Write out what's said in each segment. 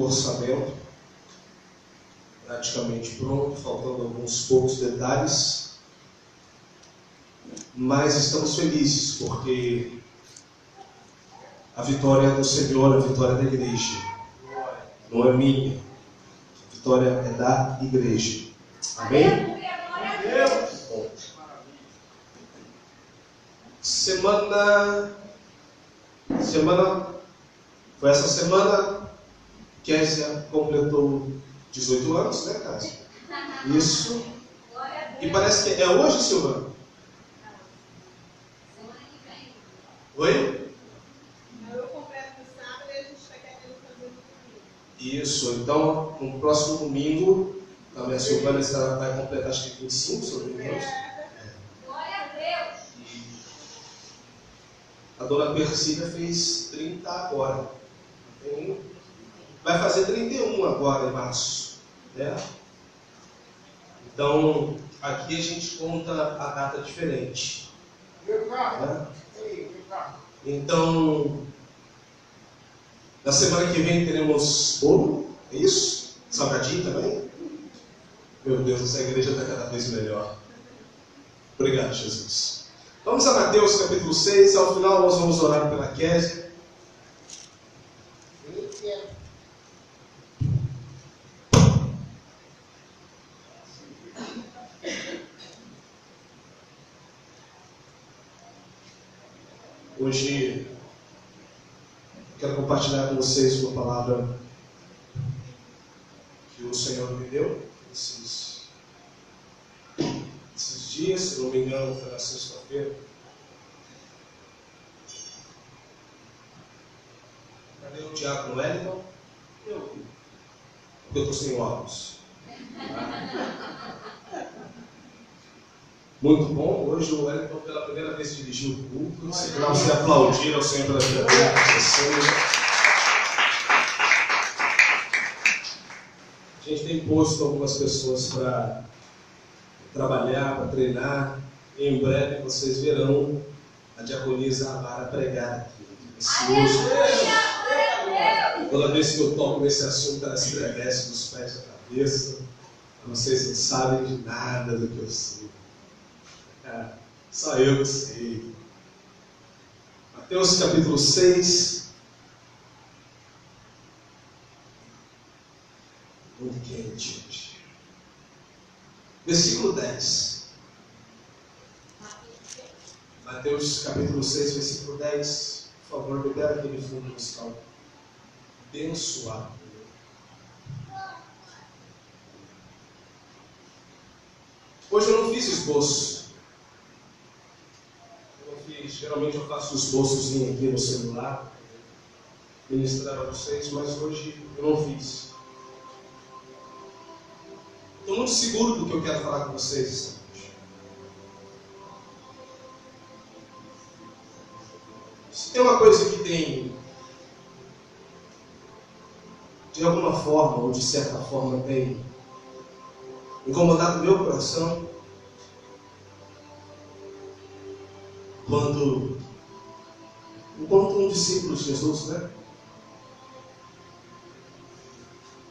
o orçamento, praticamente pronto, faltando alguns poucos detalhes, mas estamos felizes porque a vitória é do Senhor, a vitória é da igreja, não é minha, a vitória é da igreja. Amém? Bom. Foi essa semana que Kézia completou 18 anos, né, Kézia? Isso. E parece que é hoje, Silvana? Oi? Eu completo no sábado e a gente está querendo fazer no domingo. Isso. Então, no próximo domingo, a minha Silvana vai completar, acho que 25, se eu não me engano. Glória a Deus! A dona Persília fez 30 agora. Vai fazer 31 agora, em março. Né? Então, aqui a gente conta a data diferente. Né? Então, na semana que vem teremos bolo, é isso? Salgadinho também? Meu Deus, essa igreja está cada vez melhor. Obrigado, Jesus. Vamos a Mateus capítulo 6, ao final nós vamos orar pela Kézia. Hoje quero compartilhar com vocês uma palavra que o Senhor me deu esses dias, se não me engano, foi na sexta-feira. Cadê o diácono Wellington? Eu estou sem óculos. Muito bom. Hoje o Wellington pela primeira vez dirigiu o culto. Se não se aplaudir ao Senhor pela vida dele, a gente tem posto algumas pessoas para trabalhar, para treinar. E em breve vocês verão a diaconisa Amara pregar aqui. Toda vez que eu toco nesse assunto, ela se estremece dos pés à cabeça. Vocês não sabem de nada do que eu sei. Só eu que sei. Mateus capítulo 6. Muito quente hoje. Versículo 10. Mateus capítulo 6, versículo 10. Por favor, me dê aquele fundo musical abençoado. Hoje eu não fiz esboço. Geralmente eu faço um esboçozinho aqui no celular, ministrar a vocês, mas hoje eu não fiz. Estou muito seguro do que eu quero falar com vocês esta noite. Se tem uma coisa que tem, de alguma forma, ou de certa forma, tem incomodado o meu coração, enquanto um discípulo de Jesus, né?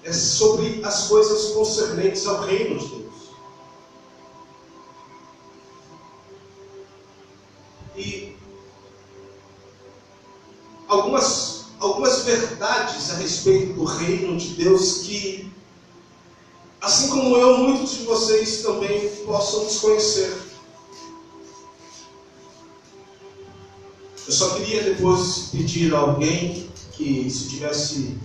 É sobre as coisas concernentes ao reino de Deus. E algumas verdades a respeito do reino de Deus que, assim como eu, muitos de vocês também possam desconhecer. Eu só queria depois pedir a alguém que, se tivesse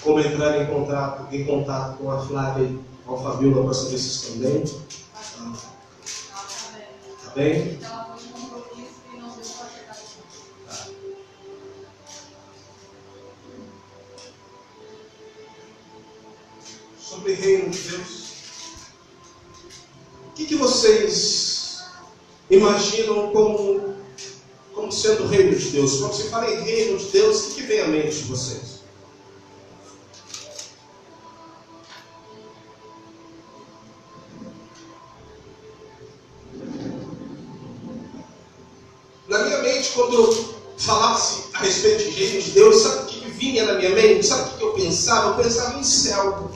como entrar em contato com a Flávia e com a Fabiola para saber se estão bem. Tá bem? Tá. Sobre o reino de Deus, o que vocês imaginam como sendo o reino de Deus? Quando se fala em reino de Deus, o que vem à mente de vocês? Na minha mente, quando eu falasse a respeito de reino de Deus, sabe o que vinha na minha mente? Sabe o que eu eu pensava? Eu pensava em céu.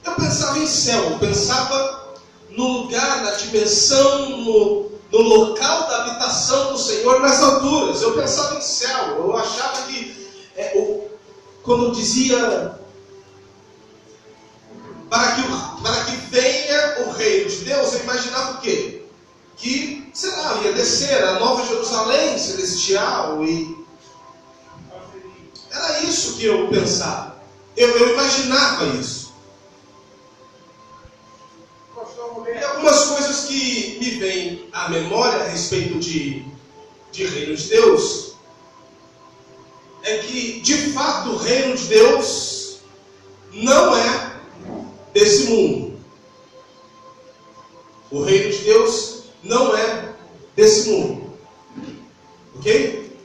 Eu pensava em céu, eu pensava no lugar, na dimensão, no local da habitação do Senhor nas alturas. Eu pensava em céu, eu achava que, quando dizia para que venha o reino de Deus, eu imaginava o quê? Que, sei lá, ia descer a Nova Jerusalém celestial, e era isso que eu pensava. Eu imaginava isso. E algumas coisas que me vêm à memória a respeito de reino de Deus é que, de fato, o reino de Deus não é desse mundo. O reino de Deus não é desse mundo. Ok?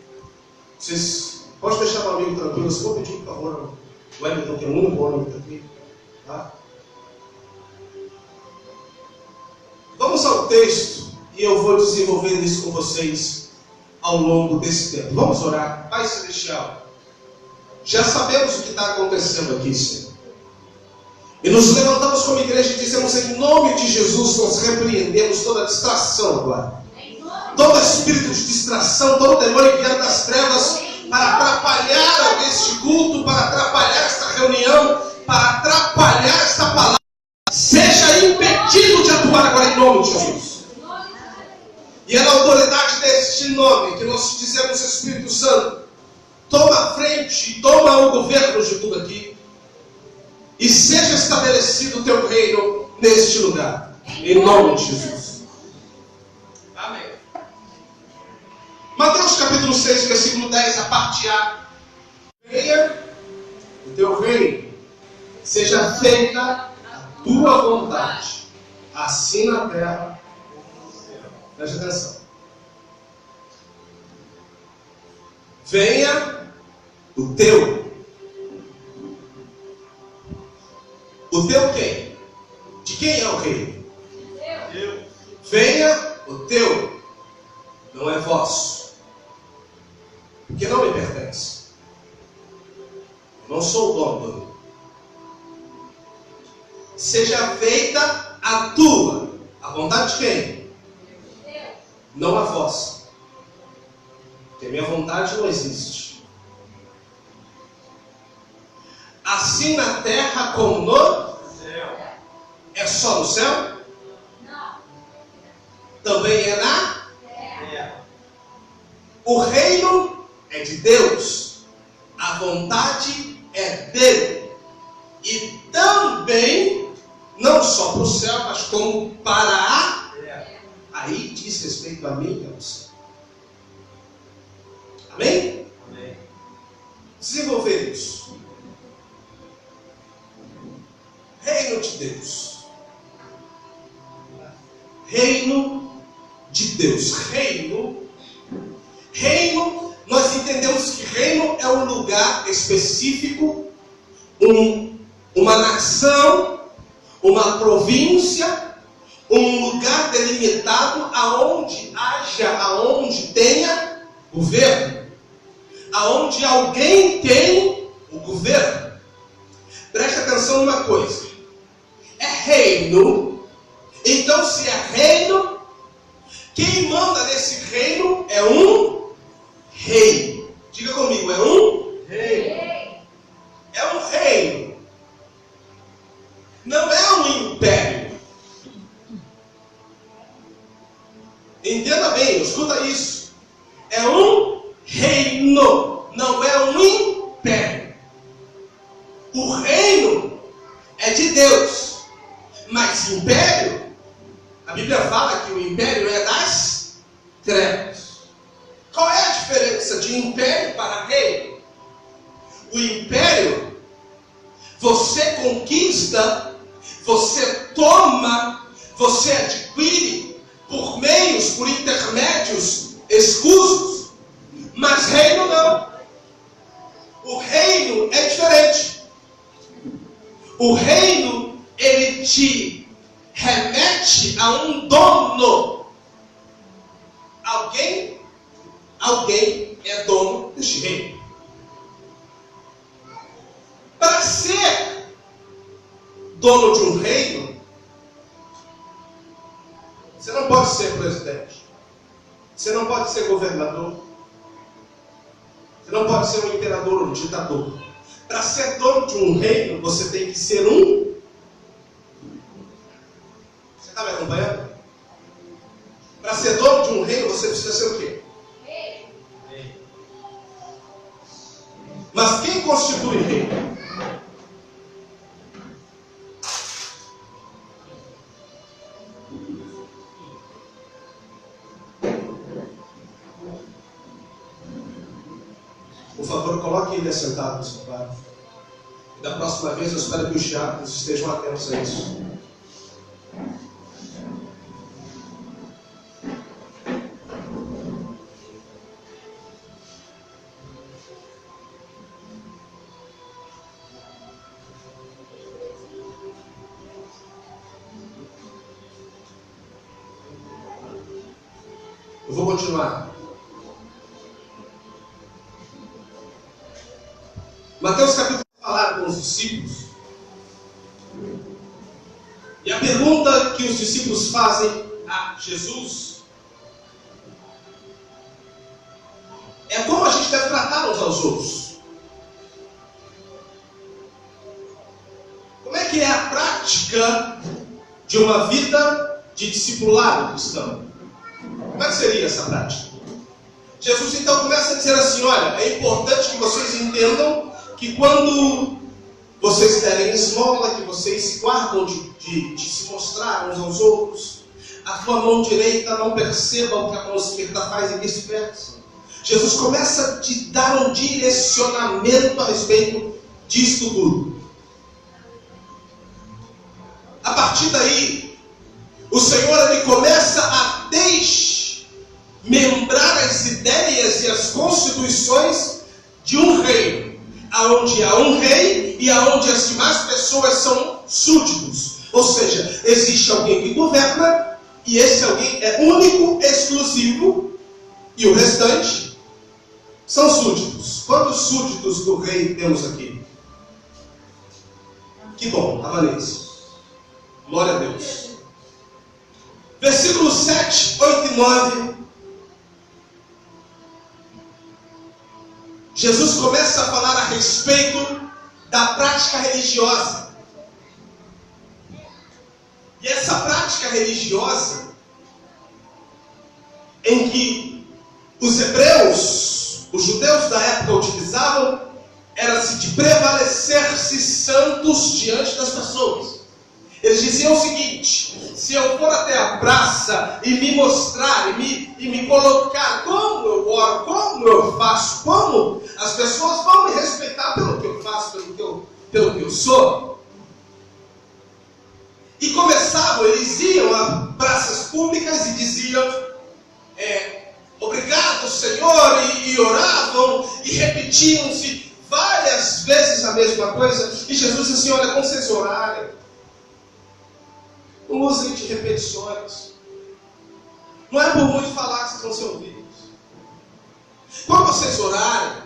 Vocês podem deixar o amigo tranquilo. Eu vou pedir, por favor, o Wellington, que é o único homem que está aqui. Tá? Vamos ao texto e eu vou desenvolver isso com vocês ao longo desse tempo. Vamos orar. Pai Celestial, já sabemos o que está acontecendo aqui, Senhor. E nos levantamos como igreja e dizemos: em nome de Jesus, nós repreendemos toda distração agora. Todo espírito de distração, todo demônio que vier das trevas para atrapalhar este culto, para atrapalhar esta reunião, para atrapalhar esta palavra, seja impedido de atuar agora em nome de Jesus. E é na autoridade deste nome que nós dizemos: Espírito Santo, toma a frente, toma o governo de tudo aqui, e seja estabelecido o teu reino neste lugar, em nome de Jesus. Amém. Mateus capítulo 6, versículo 10, a parte A. Venha o teu reino, seja feita a tua vontade, assim na terra. Preste atenção. Venha o teu. O teu quem? De quem é o reino? Deus. Venha o teu. Não é vosso. Porque não me pertence. Eu não sou o dono do reino. Seja feita a tua. A vontade de quem? Deus. Não a vossa. Porque a minha vontade não existe. Assim na terra como no céu. É só no céu? Não. Também é na terra. O reino é de Deus. A vontade é dele. E também, não só para o céu, mas como para a terra. Aí diz respeito a mim e a você. Amém? Amém. Desenvolver isso. Reino de Deus. Reino de Deus. Reino, nós entendemos que reino é um lugar específico, uma nação, uma província, um lugar delimitado aonde tenha governo, aonde alguém tem o governo. Preste atenção numa coisa. É reino. Então, se é reino, quem manda nesse reino é um rei. Diga comigo, é um rei. É um reino. Não é um império. Entenda bem, escuta isso. É um reino, não é um império. O reino é de Deus. Mas império, a Bíblia fala que o império é das trevas. Qual é a diferença de império para reino? O império, você conquista, você toma, você adquire por meios, por intermédios escusos. Mas reino não. O reino é diferente. O reino, ele te remete a um dono. Alguém é dono deste reino. dono de um reino, você não pode ser presidente. Você não pode ser governador. Você não pode ser um imperador, um ditador. Para ser dono de um reino, você tem que ser um... Você está me acompanhando? Para ser dono de um reino, você precisa ser o quê? Mas quem constitui reino? Por favor, coloque ele assentado no sofá. E da próxima vez eu espero que os diáconos estejam atentos a isso. Eu vou continuar. Mateus capítulo falar com os discípulos. E a pergunta que os discípulos fazem a Jesus é como a gente deve tratar uns aos outros. Como é que é a prática de uma vida de discipulado cristão? Como é que seria essa prática? Jesus então começa a dizer assim: olha, é importante que vocês entendam que quando vocês derem esmola, que vocês se guardam de se mostrar uns aos outros, a tua mão direita não perceba o que a mão esquerda faz e vice-versa. Jesus começa a te dar um direcionamento a respeito disso tudo. A partir daí, o Senhor ele começa a desmembrar as ideias e as constituições de um reino, aonde há um rei e aonde as demais pessoas são súditos. Ou seja, existe alguém que governa e esse alguém é único, exclusivo, e o restante são súditos. Quantos súditos do rei temos aqui? Que bom, avalie-se. Glória a Deus. Versículos 7, 8 e 9. Jesus começa a falar a respeito da prática religiosa. E essa prática religiosa, em que os hebreus, os judeus da época utilizavam, era-se de prevalecer-se santos diante das pessoas. Eles diziam o seguinte: se eu for até a praça e me mostrar, e me colocar como eu oro, como eu faço, como as pessoas vão me respeitar pelo que eu faço, pelo que eu sou. E começavam, eles iam a praças públicas e diziam: obrigado, Senhor, e oravam e repetiam-se várias vezes a mesma coisa. E Jesus disse assim: olha, quando vocês orarem, não usem de repetições. Não é por muito falar que vocês vão ser ouvidos. Quando vocês orarem,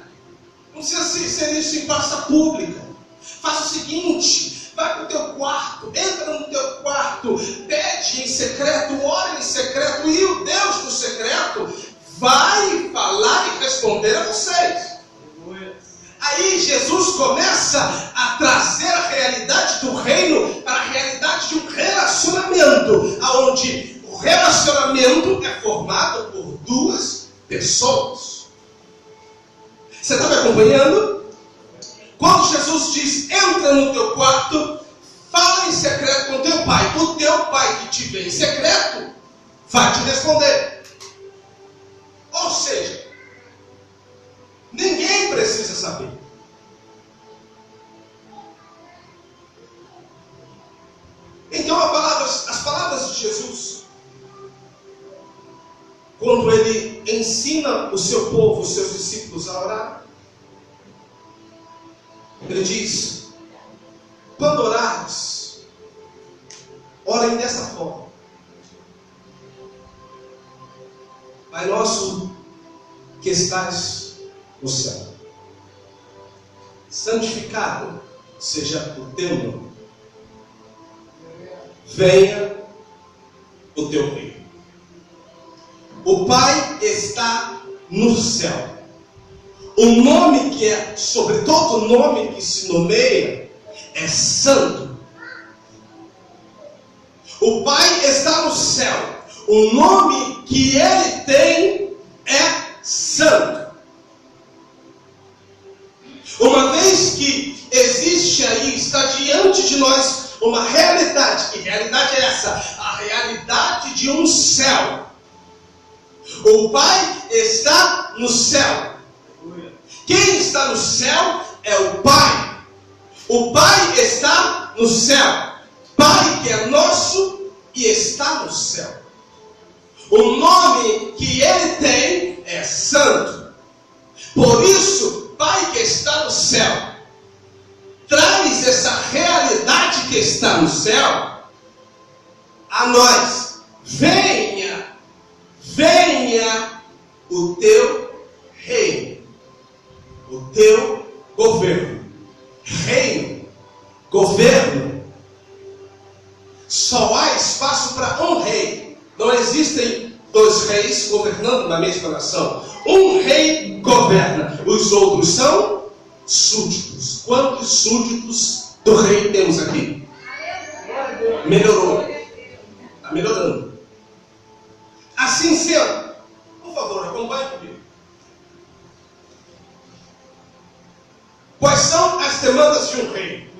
não precisa ser isso em praça pública. Faça o seguinte: vai para o teu quarto, entra no teu quarto, pede em secreto, ora em secreto, e o Deus do secreto vai falar e responder a vocês. Aí Jesus começa a trazer a realidade do reino para a realidade de um relacionamento, onde o relacionamento é formado por duas pessoas. Você está me acompanhando? Quando Jesus diz: entra no teu quarto, fala em secreto com teu pai, o teu pai que te vê em secreto vai te responder. Ou seja, ninguém precisa saber. Então as palavras de Jesus, quando ele ensina o seu povo, os seus discípulos a orar, ele diz: quando orares, orem dessa forma: Pai nosso que estás no céu, santificado seja o teu nome. venha o teu reino. O Pai está no céu. O nome que é, sobre todo nome que se nomeia, é santo. O Pai está no céu. O nome que Ele tem é santo. Uma vez que existe aí, está diante de nós uma realidade. Que realidade é essa? A realidade de um céu. O Pai está no céu. Quem está no céu é o Pai. O Pai está no céu. Pai que é nosso e está no céu. O nome que Ele tem é santo. Por isso, Pai que está no céu, traz essa realidade que está no céu a nós. Venha o teu reino, o teu governo. Reino, governo. Só há espaço para um rei. Não existem dois reis governando na mesma nação. Um rei governa, os outros são súditos. Quantos súditos do rei temos aqui? Melhorou. Está melhorando. Assim sendo, por favor, acompanhe comigo. Quais são as demandas de um rei?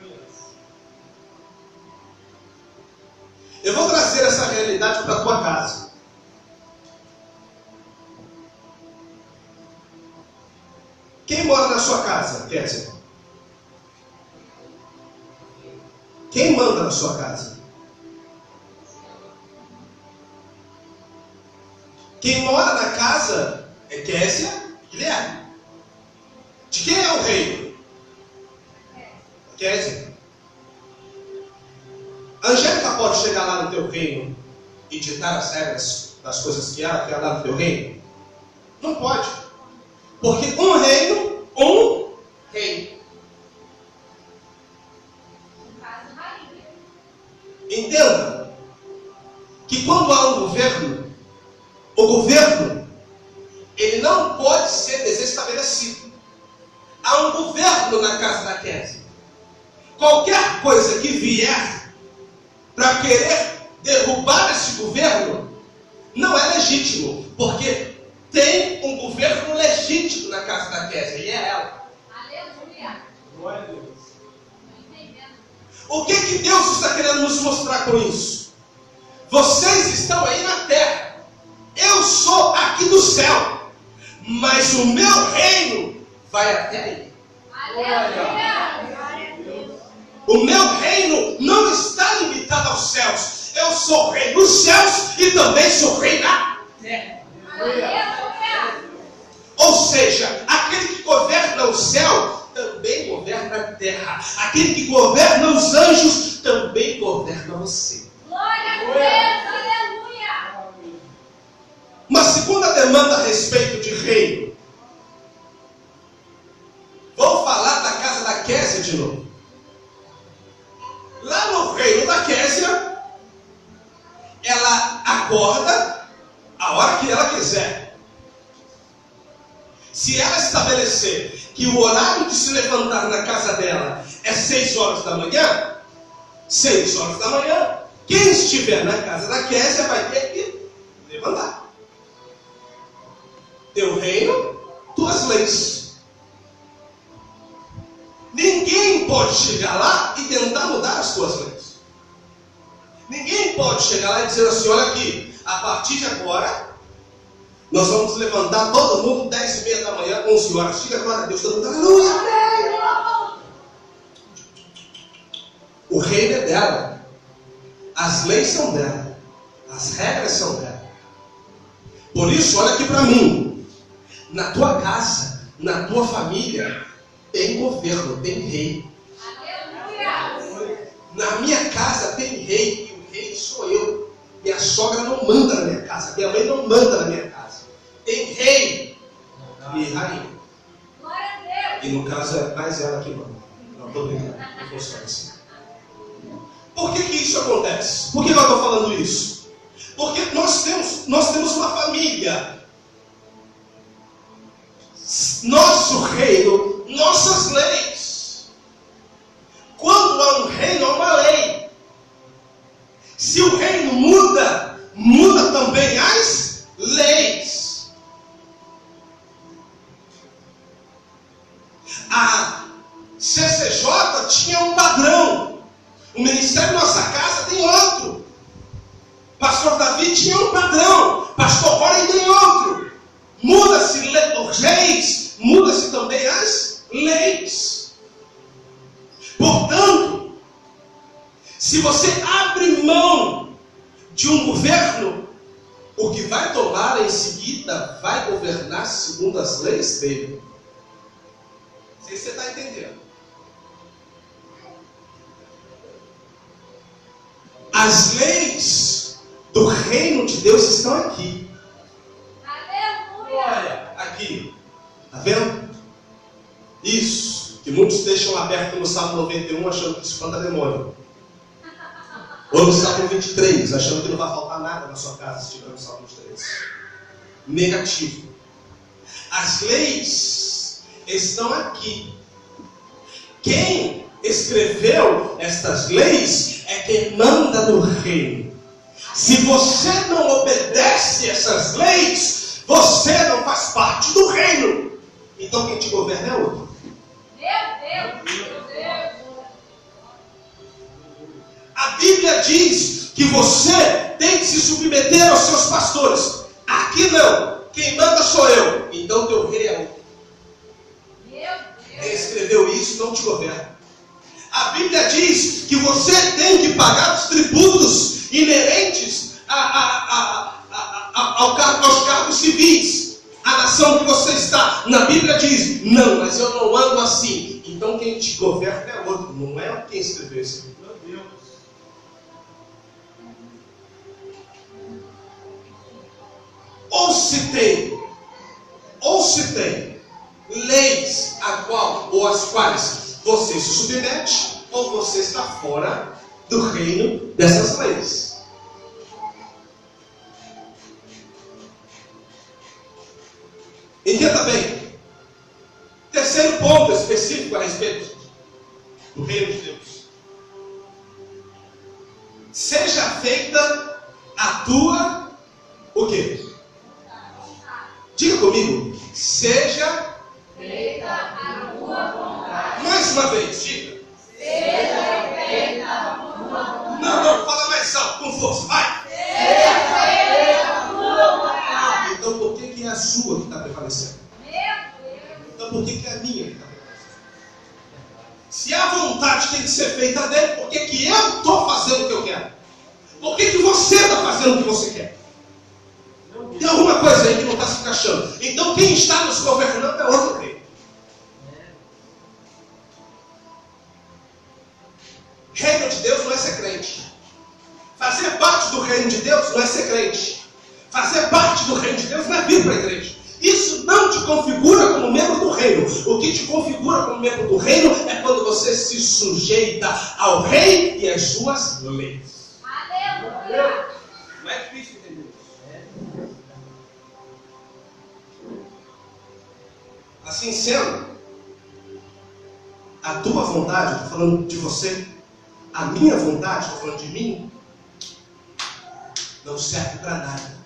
Eu vou trazer essa realidade para a tua casa. Quem mora na sua casa, Kézia? Quem manda na sua casa? Quem mora na casa é Kézia e Guilherme. De quem é o reino? Kézia. A Angélica pode chegar lá no teu reino e ditar as regras das coisas que ela quer lá no teu reino? Não pode. Porque um reino, um rei. Entenda que quando há um governo, o governo, ele não pode ser desestabelecido. Há um governo na casa da Kézia. Qualquer coisa que vier para querer derrubar esse governo, não é legítimo, porque tem um governo legítimo na casa da Kézia, e é ela. Aleluia. Glória a Deus. O que Deus está querendo nos mostrar com isso? Vocês estão aí na terra, eu sou aqui do céu, mas o meu reino vai até aí. Aleluia. O meu reino não está limitado aos céus. Eu sou rei nos céus e também sou rei na terra. Ou seja, aquele que governa o céu também governa a terra. Aquele que governa os anjos também governa você. Glória a Deus, aleluia. Uma segunda demanda a respeito de reino. Vou falar da casa da Kézia de novo. Lá no reino da Kézia, ela acorda a hora que ela quiser. Se ela estabelecer que o horário de se levantar na casa dela é 6 horas da manhã, 6 horas da manhã, quem estiver na casa da Kézia vai ter que levantar. Teu reino, tuas leis. Ninguém pode chegar lá e tentar mudar as tuas leis. Ninguém pode chegar lá e dizer assim, olha aqui, a partir de agora, nós vamos levantar todo mundo 10h30 da manhã, 11 horas. Diga glória a Deus, todo mundo, aleluia. O reino é dela. As leis são dela. As regras são dela. Por isso, olha aqui para mim. Na tua casa, na tua família, tem governo, tem rei. Aleluia. Na minha casa tem rei, e o rei sou eu. Minha sogra não manda na minha casa, minha mãe não manda na minha casa. Tem rei e rainha. Glória a Deus. E no caso é mais ela que manda. Não estou brincando, não funciona assim. Por que isso acontece? Por que eu estou falando isso? Porque nós temos uma família. Nosso reino, nossas leis. Quando há um reino, há uma lei. Se o reino muda, muda também as leis. A CCJ tinha um padrão. O Ministério Nossa Casa tem outro. Pastor Davi tinha um padrão. Pastor Rony tem outro. Muda-se os reis, muda-se também as leis. Portanto, se você abre mão de um governo, o que vai tomar em seguida vai governar segundo as leis dele. Não sei se você está entendendo. As leis do reino de Deus estão aqui. Olha, aqui. Está vendo? Isso. Que muitos deixam aberto no Salmo 91 achando que espanta demônio. Ou no Salmo 23, achando que não vai faltar nada na sua casa se tiver no Salmo 23. Negativo. As leis estão aqui. Quem escreveu estas leis é quem manda no reino. Se você não obedece essas leis, você não faz parte do reino. Então quem te governa é outro. Meu Deus. A Bíblia diz que você tem que se submeter aos seus pastores. Aqui não. Quem manda sou eu. Então teu rei é outro. Quem escreveu isso não te governa. A Bíblia diz que você tem que pagar os tributos inerentes aos cargos civis, a nação que você está. Na Bíblia diz, não, mas eu não ando assim. Então quem te governa é outro, não é quem escreveu isso. Meu Deus. Ou se tem leis às quais você se submete, ou você está fora do reino dessas leis. Entenda bem. Terceiro ponto específico a respeito do reino de Deus. Seja feita a tua o quê? Diga comigo. Seja feita a tua vontade. Mais uma vez, diga. Seja feita a tua vontade. Não, fala mais alto, com força, vai. Seja feita a tua vontade. Então por que é a sua que está prevalecendo? Meu Deus. Então por que é a minha que está prevalecendo? Se a vontade tem que ser feita dele, por que eu estou fazendo o que eu quero? Por que você está fazendo o que você quer? Tem alguma coisa aí que não está se encaixando. Então quem está nos governando é outro rei. Reino de Deus não é ser crente. Fazer parte do reino de Deus não é ser crente. Fazer parte do reino de Deus não é vir para a igreja. Isso não te configura como membro do reino. O que te configura como membro do reino é quando você se sujeita ao rei e às suas leis. Aleluia. Não é difícil entender isso. Assim sendo, a tua vontade, estou falando de você, a minha vontade, estou falando de mim, não serve para nada.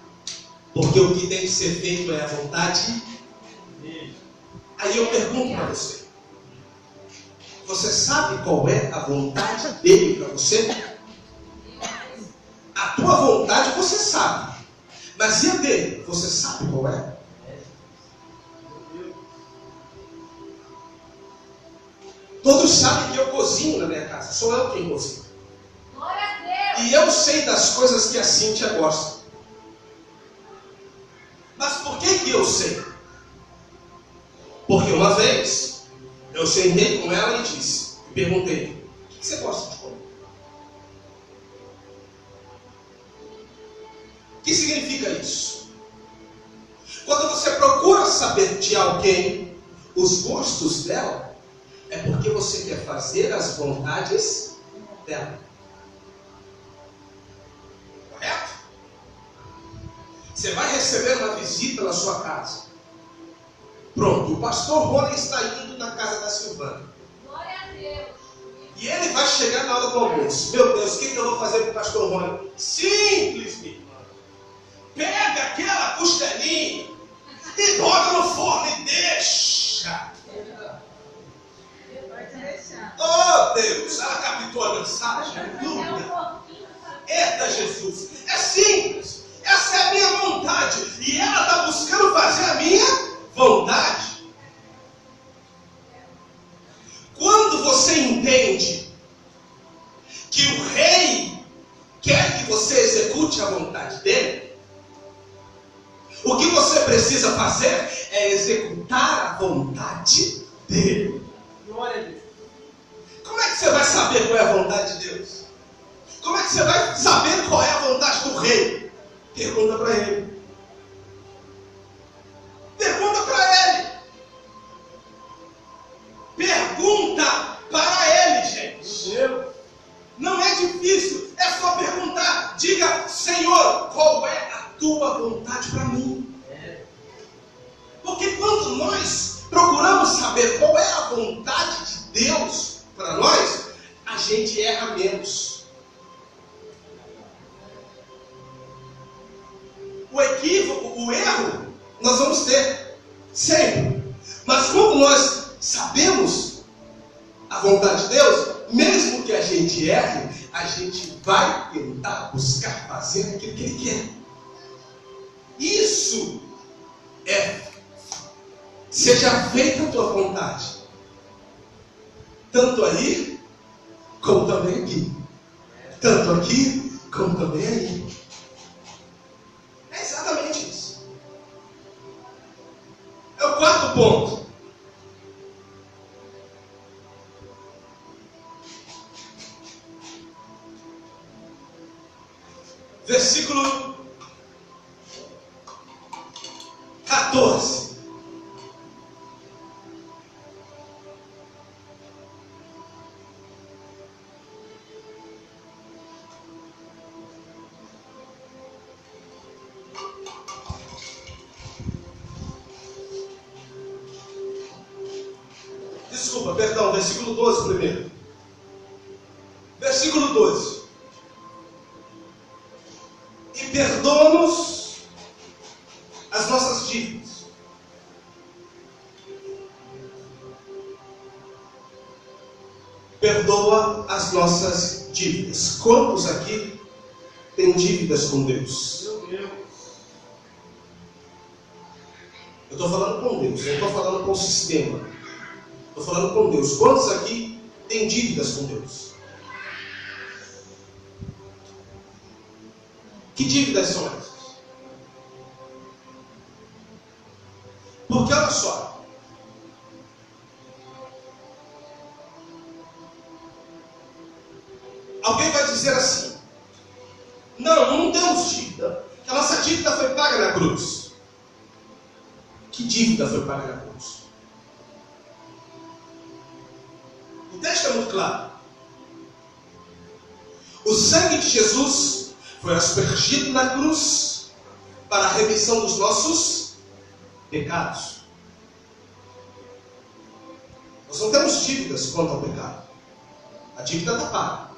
Porque o que tem que ser feito é a vontade dele. Aí eu pergunto para você: você sabe qual é a vontade dele para você? A tua vontade você sabe, mas e a dele? Você sabe qual é? Todos sabem que eu cozinho na minha casa, sou eu quem cozinha. Glória a Deus. E eu sei das coisas que a Cíntia gosta. Mas por que eu sei? Porque uma vez eu sentei com ela e perguntei: o que você gosta de comer? O que significa isso? Quando você procura saber de alguém os gostos dela, é porque você quer fazer as vontades dela. Você vai receber uma visita na sua casa. Pronto, o pastor Rony está indo na casa da Silvana. Glória a Deus. E ele vai chegar na hora do almoço. Meu Deus, o que eu vou fazer para o pastor Rony? Simples, minha irmã. Pega aquela costelinha e joga no forno e deixa. Pode deixar. Oh Deus, ela captou a mensagem. Eita Jesus, é simples. Essa é a minha vontade. E ela está buscando fazer a minha vontade. Quando você entende que o rei quer que você execute a vontade dele, o que você precisa fazer é executar a vontade dele. Glória a Deus. Como é que você vai saber qual é a vontade de Deus? Como é que você vai saber qual é a vontade do rei? Pergunta para ele. Pergunta para ele. Pergunta para ele, gente. Não é difícil, é só perguntar. Diga, Senhor, qual é a tua vontade para mim? Porque quando nós procuramos saber qual é a vontade de Deus para nós, a gente erra menos. O equívoco, o erro, nós vamos ter sempre. Mas quando nós sabemos a vontade de Deus, mesmo que a gente erre, a gente vai tentar buscar fazer aquilo que Ele quer. Isso é: seja feita a tua vontade, tanto aí como também aqui, tanto aqui como também aí. É exatamente isso. É o quarto ponto. Versículo 14. Desculpa, perdão, versículo 12 primeiro. Versículo 12. E perdoa-nos as nossas dívidas. Perdoa as nossas dívidas. Quantos aqui têm dívidas com Deus? Meu Deus. Eu estou falando com Deus, eu não estou falando com o sistema. Estou falando com Deus. Quantos aqui têm dívidas com Deus? Que dívidas são essas? Porque olha só, alguém vai dizer assim: não temos dívida, que a nossa dívida foi paga na cruz. Que dívida foi paga na cruz? O texto é muito claro. O sangue de Jesus foi aspergido na cruz para a remissão dos nossos pecados. Nós não temos dívidas quanto ao pecado. A dívida está paga.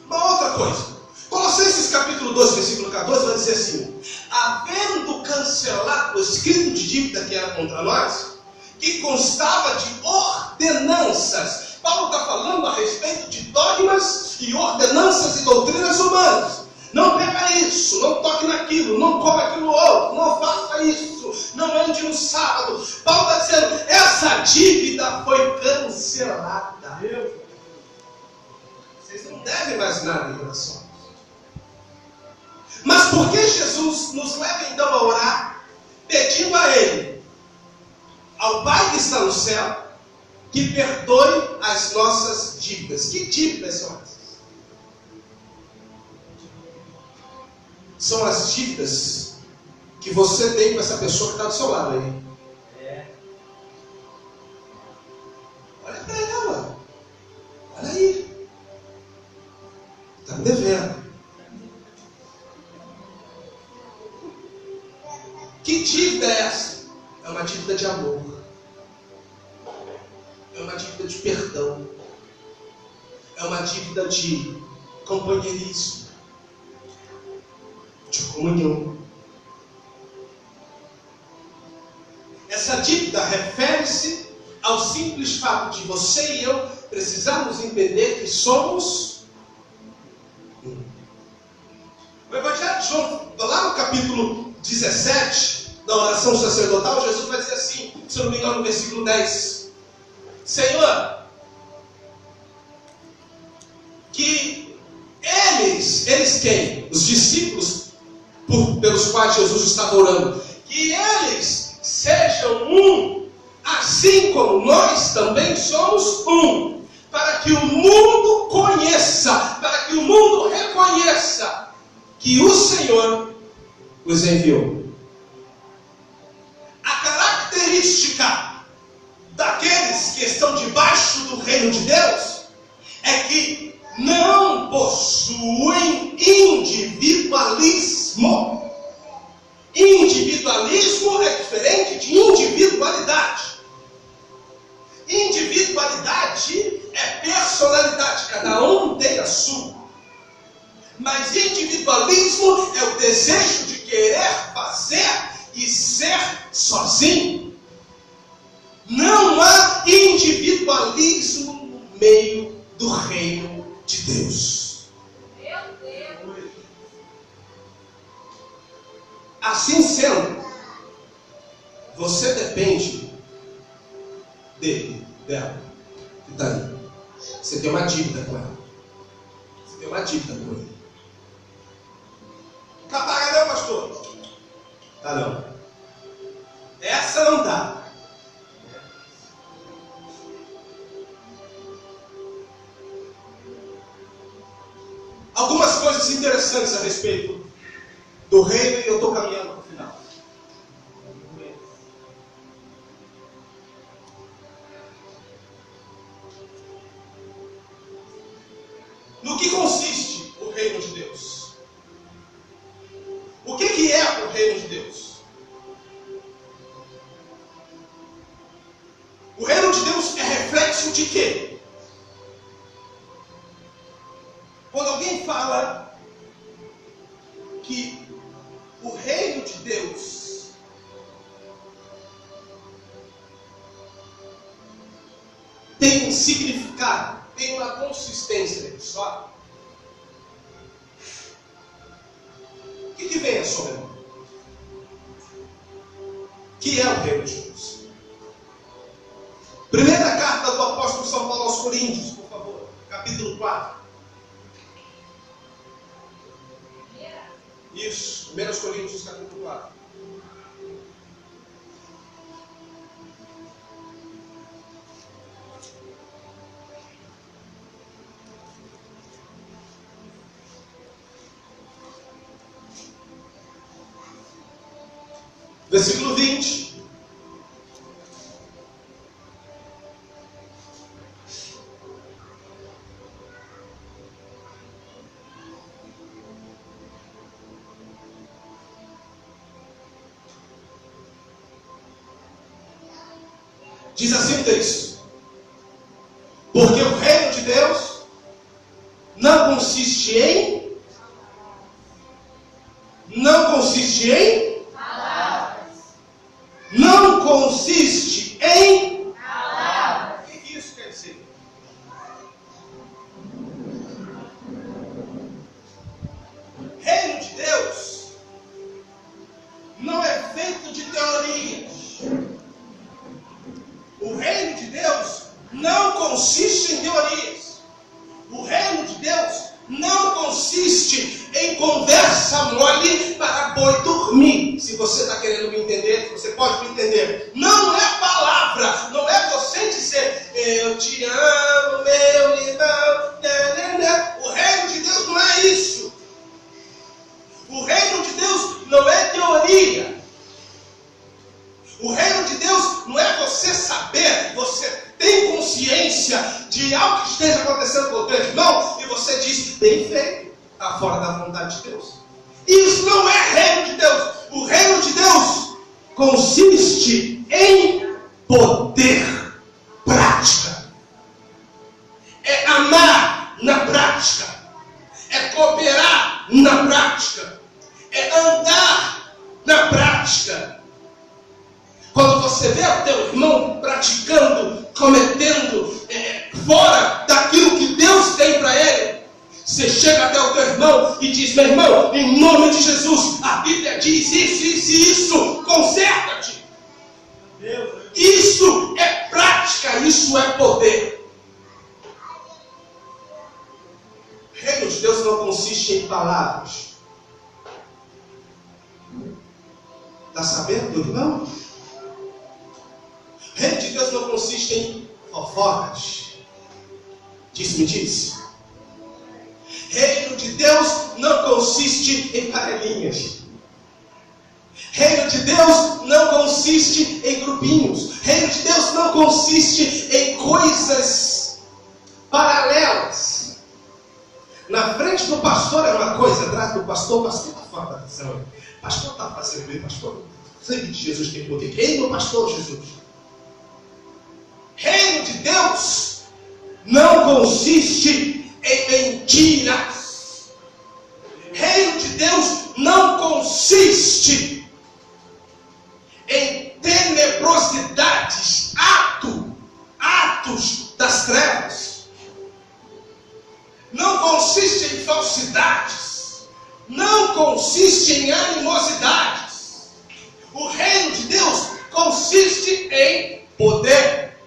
Uma outra coisa. Colossenses capítulo 12, versículo 14 vai dizer assim: havendo cancelado o escrito de dívida que era contra nós, que constava de ordenanças. Paulo está falando a respeito de dogmas e ordenanças e doutrinas humanas. Não pega isso, não toque naquilo, não coma aquilo outro, não faça isso, não ande no sábado. Paulo está dizendo: essa dívida foi cancelada. Vocês não devem mais nada em relação a isso. Mas por que Jesus nos leva então a orar, pedindo a Ele, ao Pai que está no céu, que perdoe as nossas dívidas? Que dívidas são essas? São as dívidas que você tem com essa pessoa que está do seu lado aí. Olha para ela. Olha aí. Está me devendo. É uma dívida de perdão. É uma dívida de companheirismo, de comunhão. Essa dívida refere-se ao simples fato de você e eu precisarmos entender que somos um. O Evangelho de João, lá no capítulo 17, da oração sacerdotal, Jesus vai dizer assim, se eu não me engano, no versículo 10. Senhor, que eles quem? Os discípulos pelos quais Jesus estava orando, que eles sejam um, assim como nós também somos um, para que o mundo conheça, para que o mundo reconheça que o Senhor os enviou. A característica daqueles que estão debaixo do reino de Deus é que não possuem individualismo. Individualismo é diferente de individualidade. Individualidade é personalidade, cada um tem a sua. Mas individualismo é o desejo de querer fazer e ser sozinho. Não há individualismo no meio do reino de Deus. Meu Deus. Assim sendo, você depende dele, dela, que está ali. Você tem uma dívida com ela. Você tem uma dívida com ele. Paga não, pastor? Tá não. Essa não dá. Algumas coisas interessantes a respeito do reino, e eu estou caminhando para o final. No que consiste o reino de Deus? O que é o reino de Deus? O reino de Deus é reflexo de quê? Quando alguém fala que o reino de Deus tem um significado, tem uma consistência só, o que vem à sua memória? Que é o reino de Deus? Primeira carta do apóstolo São Paulo aos Coríntios, por favor, capítulo 4. Isso, 1 Coríntios, capítulo 4. Versículo 20. Diz assim o texto: porque o reino de Deus não consiste em não consiste em o que isso quer dizer? Reino de Deus não é feito de teorias. O reino de Deus não consiste em teorias. O reino de Deus não consiste em conversa mole para boi dormir. Se você está querendo me entender, você pode me entender. Não é palavra, não é você dizer eu te amo, meu irmão. O reino de Deus não é isso. O reino de Deus não é teoria. O reino de Deus não é você saber, você tem consciência de algo que esteja acontecendo com o teu irmão e você diz, bem feito, está fora da vontade de Deus. Isso não é reino de Deus. O reino de Deus consiste em poder, prática. e diz: meu irmão, em nome de Jesus, a Bíblia diz isso, isso e isso, conserta-te. Isso é prática, isso é poder. O reino de Deus não consiste em palavras. Está sabendo, irmão? O reino de Deus não consiste em fofocas. Disse-me disse. Reino de Deus não consiste em panelinhas. Reino de Deus não consiste em grupinhos. Reino de Deus não consiste em coisas paralelas. Na frente do pastor é uma coisa, atrás do pastor está fora da visão. O pastor está fazendo bem, pastor. O sangue de Jesus tem poder. Ei, meu pastor Jesus. Reino de Deus não consiste em mentiras. Reino de Deus não consiste em tenebrosidades, atos das trevas. Não consiste em falsidades. Não consiste em animosidades. O reino de Deus consiste em poder,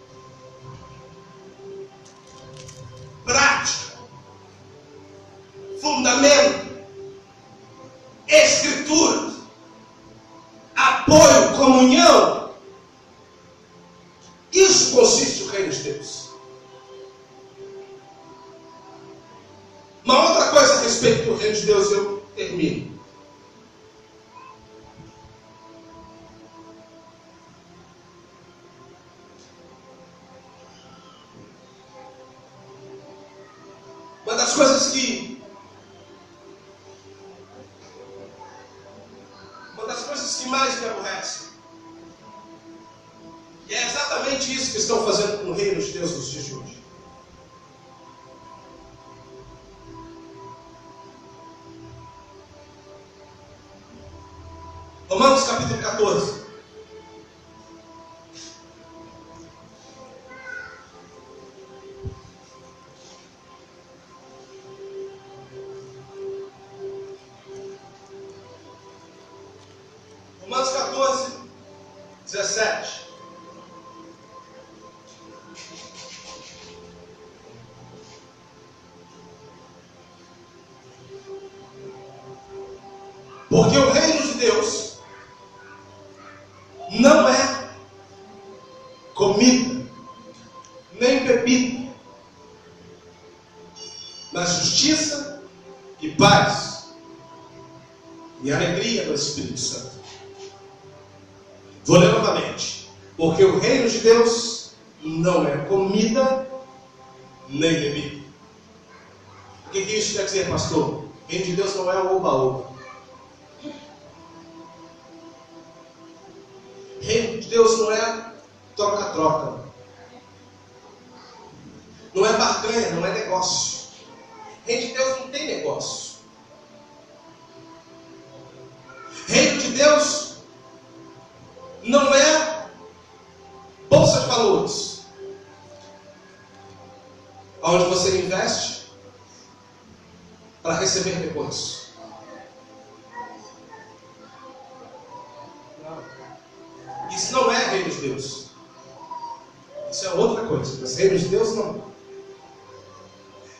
prática, fundamento, escritura, apoio, comunhão. Isso consiste o reino de Deus. Uma outra coisa a respeito do reino de Deus, eu termino. Uma das coisas que mais me aborrece, e é exatamente isso que estão fazendo com o reino de Deus nos dias de hoje. Romanos capítulo 14. Romanos 14, 17. Porque o reino de Deus não é comida, nem bebida, mas justiça e paz e alegria do Espírito Santo. Vou ler novamente. Porque o reino de Deus não é comida nem bebida. O que isso quer dizer, pastor? O reino de Deus não é o oba-oba. O reino de Deus não é troca-troca. Não é barganha, não é negócio. O reino de Deus não tem negócio. O reino de Deus não é bolsa de valores, onde você investe para receber depois. Não. Isso não é reino de Deus. Isso é outra coisa. Mas reino de Deus não.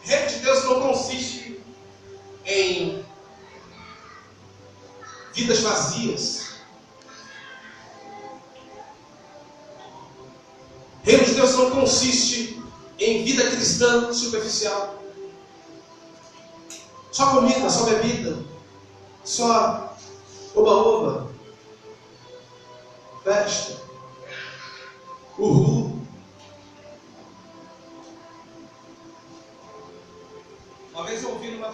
Reino de Deus não consiste em vidas vazias. Reino de Deus não consiste em vida cristã superficial. Só comida, só bebida, só oba-oba, festa, uhul. Uma vez eu ouvi numa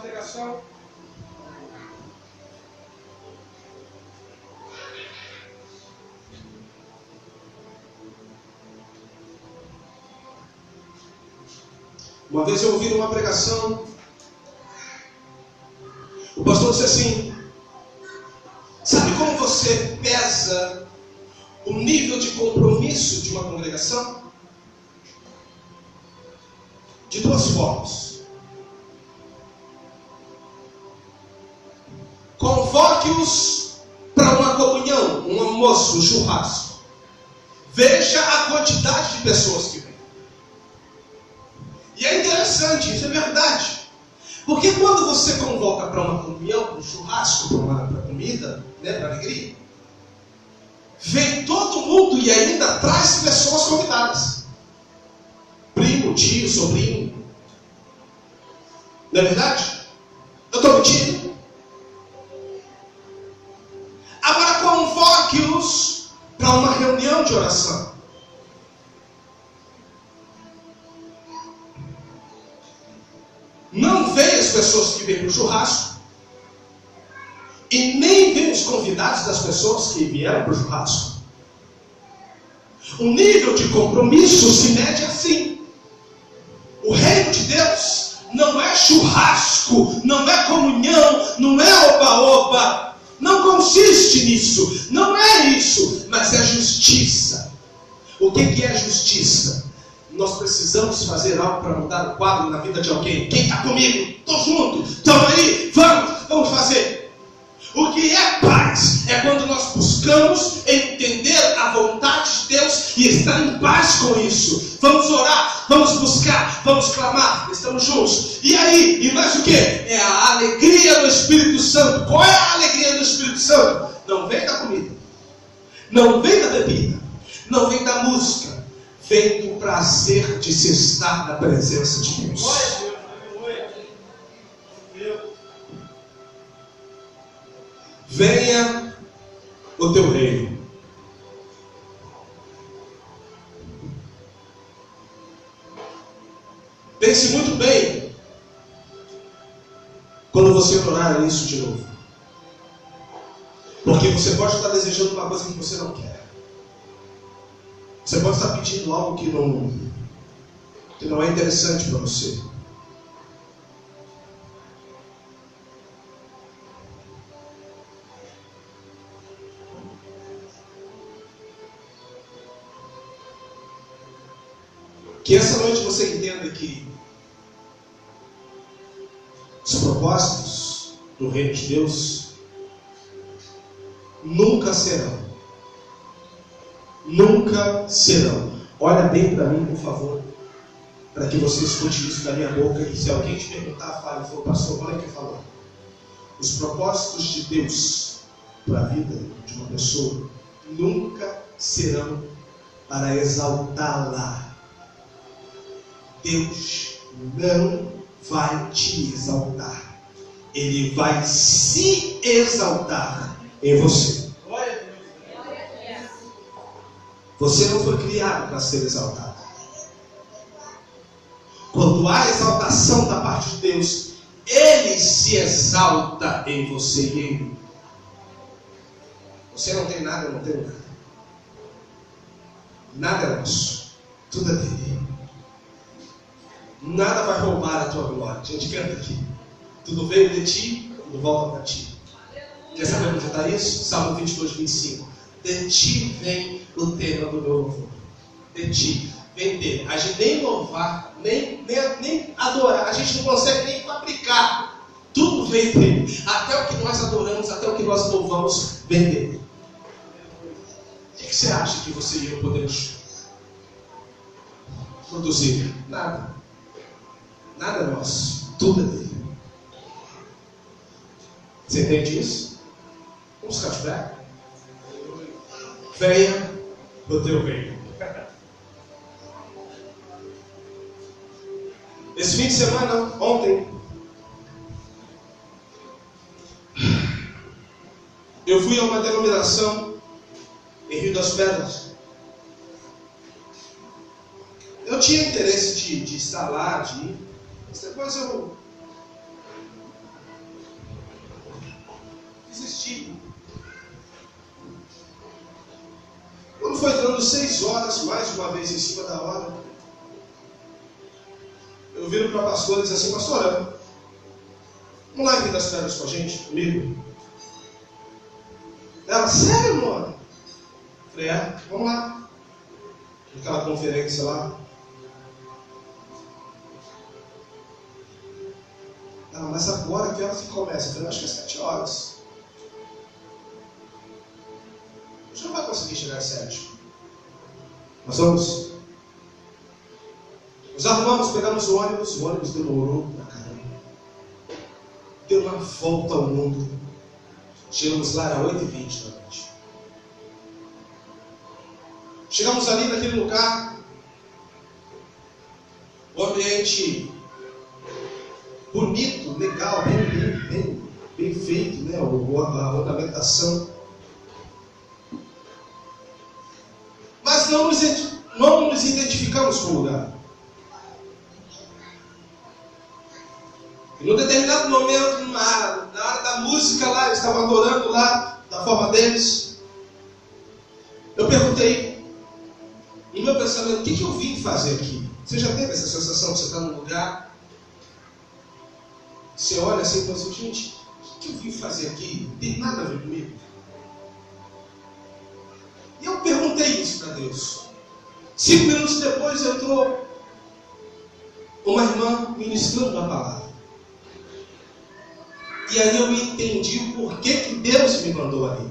pregação o pastor disse assim: sabe como você pesa o nível de compromisso de uma congregação? De duas formas. vamos para uma comunhão, um almoço, um churrasco. Veja a quantidade de pessoas que vêm. E é interessante, isso é verdade. Porque quando você convoca para uma comunhão, para um churrasco, para comida, para alegria, vem todo mundo e ainda traz pessoas convidadas. Primo, tio, sobrinho. Não é verdade? Eu estou mentindo? Agora convoque-os para uma reunião de oração. Não vem as pessoas que vêm para o churrasco e nem vem os convidados das pessoas que vieram para o churrasco. O nível de compromisso se mede assim. O reino de Deus não é churrasco, não é comunhão, não é oba-oba. Não consiste nisso, não é isso, mas é justiça. O que é justiça? Nós precisamos fazer algo para mudar o quadro na vida de alguém. Quem está comigo? Estou junto. Estamos aí? Vamos fazer. O que é paz? É quando nós buscamos entender a vontade de Deus e estar em paz com isso. Vamos orar, vamos buscar, vamos clamar. Estamos juntos. E aí? E mais o que? É a alegria do Espírito Santo. Qual é a alegria do Espírito Santo? Não vem da comida. Não vem da bebida. Não vem da música. Vem do prazer de se estar na presença de Deus. Venha o teu reino. Pense muito bem quando você orar isso de novo. Porque você pode estar desejando uma coisa que você não quer. Você pode estar pedindo algo que não é interessante para você. Que essa noite você entenda que os propósitos do reino de Deus nunca serão. Nunca serão. Olha bem para mim, por favor, para que você escute isso da minha boca. E se alguém te perguntar, fale, foi o pastor Mãe que falou. Os propósitos de Deus para a vida de uma pessoa nunca serão para exaltá-la. Deus não vai te exaltar. Ele vai se exaltar em você. Você não foi criado para ser exaltado. Quando há exaltação da parte de Deus, Ele se exalta em você e em mim. Você não tem nada, eu não tenho nada. Nada é nosso. Tudo é dele. Nada vai roubar a tua glória. A gente canta aqui. Tudo veio de ti, tudo volta para ti. Quer saber onde está isso? Salmo 22, 25. De ti vem o tema do meu louvor. De ti vem dele. A gente nem louvar, nem adorar. A gente não consegue nem fabricar. Tudo vem dele. Até o que nós adoramos, até o que nós louvamos, vem dele. O que você acha que você ia poder produzir? Nada. Nada é nosso. Tudo é dele. Você entende isso? Vamos ficar de pé? Venha o teu reino. Esse fim de semana, ontem, eu fui a uma denominação em Rio das Pedras. Eu tinha interesse de estar lá, de ir, mas depois eu desisti. Quando foi dando 6 horas, mais uma vez em cima da hora, eu viro para a pastora e disse assim: pastora, vamos lá em Rio das Pedras com a gente, comigo? Ela, sério, mano? Falei, vamos lá. Aquela conferência lá. Ela, mas agora que horas que começa? Eu falei, acho que é 7 horas. chegar às 7. Nós vamos. Nos arrumamos, pegamos o ônibus demorou pra caramba. Deu uma volta ao mundo. Chegamos lá, era 8h20 da noite. Chegamos ali naquele lugar, o ambiente bonito, legal, bem feito, né? A ornamentação. Mas não nos identificamos com o lugar. E num determinado momento, na hora da música lá, eles estavam adorando lá, da forma deles. Eu perguntei, no meu pensamento, o que eu vim fazer aqui? Você já teve essa sensação que você está num lugar? Você olha assim e pensa, gente, o que eu vim fazer aqui? Não tem nada a ver comigo. E eu perguntei isso para Deus. 5 minutos depois entrou uma irmã ministrando a palavra. E aí eu entendi o porquê que Deus me mandou ali.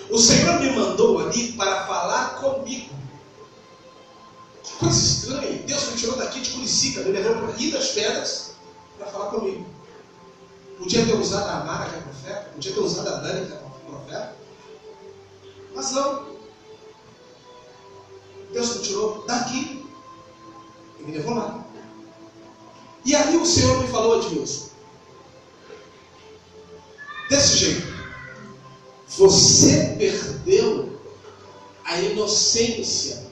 O Senhor me mandou ali para falar comigo. Que coisa estranha. Deus me tirou daqui de Curicica, me levou para Rio das Pedras para falar comigo. Podia ter usado a Amara, que é profeta. Podia ter usado a Dani, que é profeta. Mas não. Deus me tirou daqui e me levou lá. E aí o Senhor me falou, Edmilson, desse jeito, você perdeu a inocência,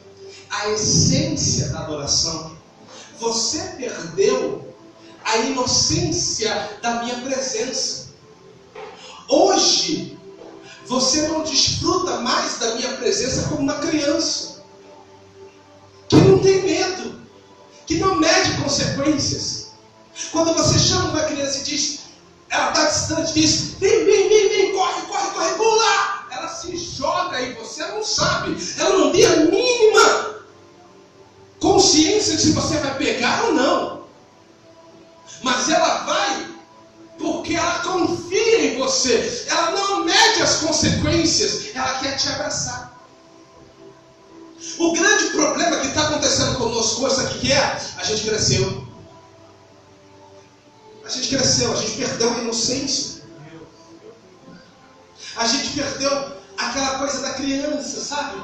a essência da adoração. Você perdeu a inocência da minha presença. Hoje, você não desfruta mais da minha presença como uma criança, que não tem medo, que não mede consequências. Quando você chama uma criança e diz, ela está distante, diz, vem, corre, pula! Ela se joga e você não sabe, ela não tem a mínima consciência de se você vai pegar ou não. Mas ela vai porque ela confia em você, ela não mede as consequências, ela quer te abraçar. O grande problema que está acontecendo conosco hoje, sabe o que é? A gente cresceu. A gente perdeu a inocência. A gente perdeu aquela coisa da criança, sabe?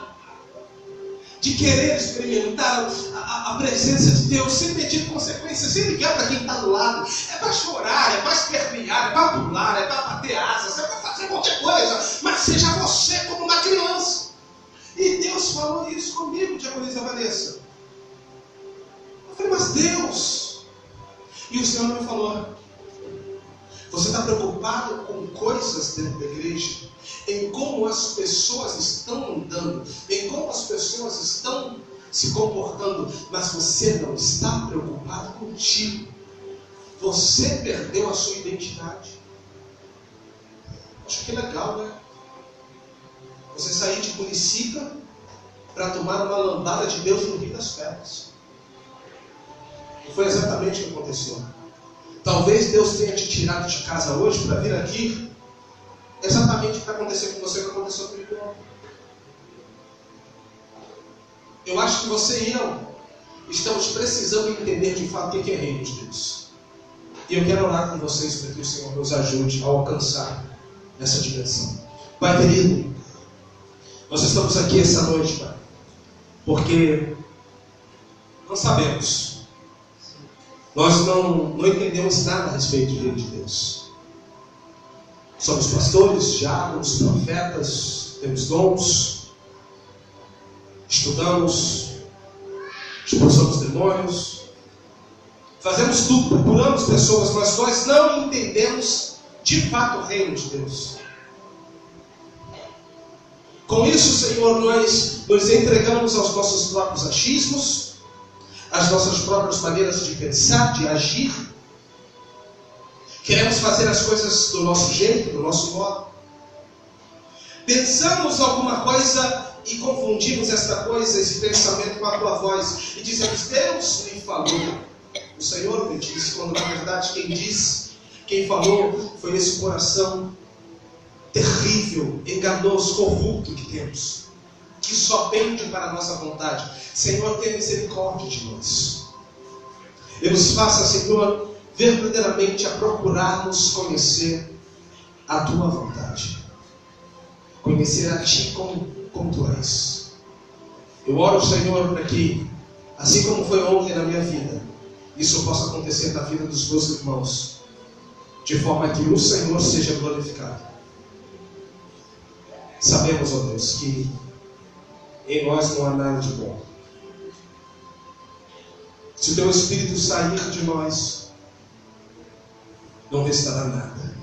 De querer experimentar a presença de Deus sem medir consequências, sem ligar para quem está do lado. É para chorar, é para espernear, é para pular, é para bater asas, é para fazer qualquer coisa, mas seja você como uma criança. E Deus falou isso comigo, diaconisa Vanessa. Eu falei, mas Deus... E o Senhor me falou, você está preocupado com coisas dentro da igreja, em como as pessoas estão andando, em como as pessoas estão se comportando, mas você não está preocupado contigo. Você perdeu a sua identidade. Acho que é legal, né? Você sair de Curicica para tomar uma lambada de Deus no Rio das Pedras. E foi exatamente o que aconteceu. Talvez Deus tenha te tirado de casa hoje para vir aqui. Exatamente o que está acontecendo com você, o que aconteceu comigo. Eu acho que você e eu estamos precisando entender de fato o que é reino de Deus. E eu quero orar com vocês para que o Senhor nos ajude a alcançar essa dimensão. Pai querido, nós estamos aqui essa noite, Pai, porque não sabemos. Nós não entendemos nada a respeito do reino de Deus. Somos pastores, diáconos, profetas, temos dons, estudamos, expulsamos demônios, fazemos tudo, procuramos pessoas, mas nós não entendemos de fato o reino de Deus. Com isso, Senhor, nós nos entregamos aos nossos próprios achismos, às nossas próprias maneiras de pensar, de agir. Queremos fazer as coisas do nosso jeito, do nosso modo. Pensamos alguma coisa e confundimos esta coisa, esse pensamento com a tua voz. E dizemos, Deus me falou. O Senhor me disse, quando na verdade quem disse, quem falou, foi esse coração terrível, enganoso, corrupto que temos. que só pendem para a nossa vontade. Senhor, tenha misericórdia de nós. E nos faça, Senhor, verdadeiramente a procurarmos conhecer a Tua vontade. Conhecer a Ti como Tu és. Eu oro, Senhor, para que, assim como foi ontem na minha vida, isso possa acontecer na vida dos meus irmãos, de forma que o Senhor seja glorificado. Sabemos, ó Deus, que em nós não há nada de bom. Se o Teu Espírito sair de nós, não restará nada.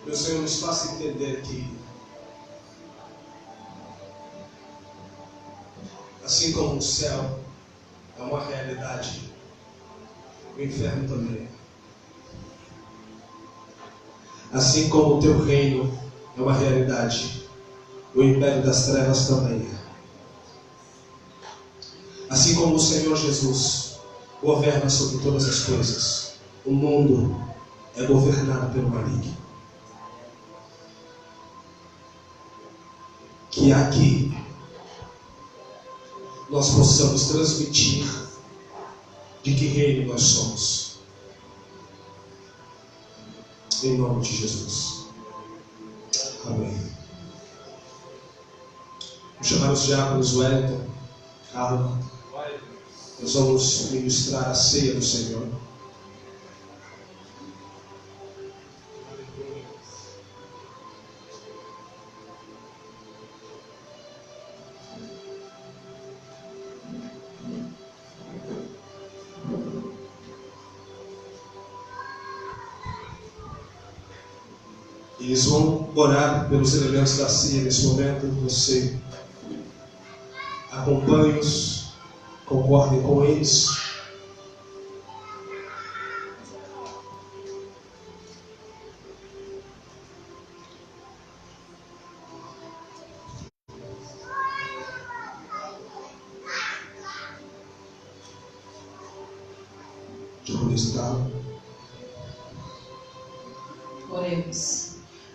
Meu Senhor, nos faça entender que, assim como o céu é uma realidade, o inferno também. Assim como o Teu reino é uma realidade, o império das trevas também é. Assim como o Senhor Jesus governa sobre todas as coisas, o mundo é governado pelo maligno. Que aqui nós possamos transmitir de que reino nós somos. Em nome de Jesus. Amém. Vou chamar os diáconos Wellington, Carla. Nós vamos ministrar a ceia do Senhor. Eles vão orar pelos elementos da ceia nesse momento. Você acompanhe-os, concordem com eles. Oremos.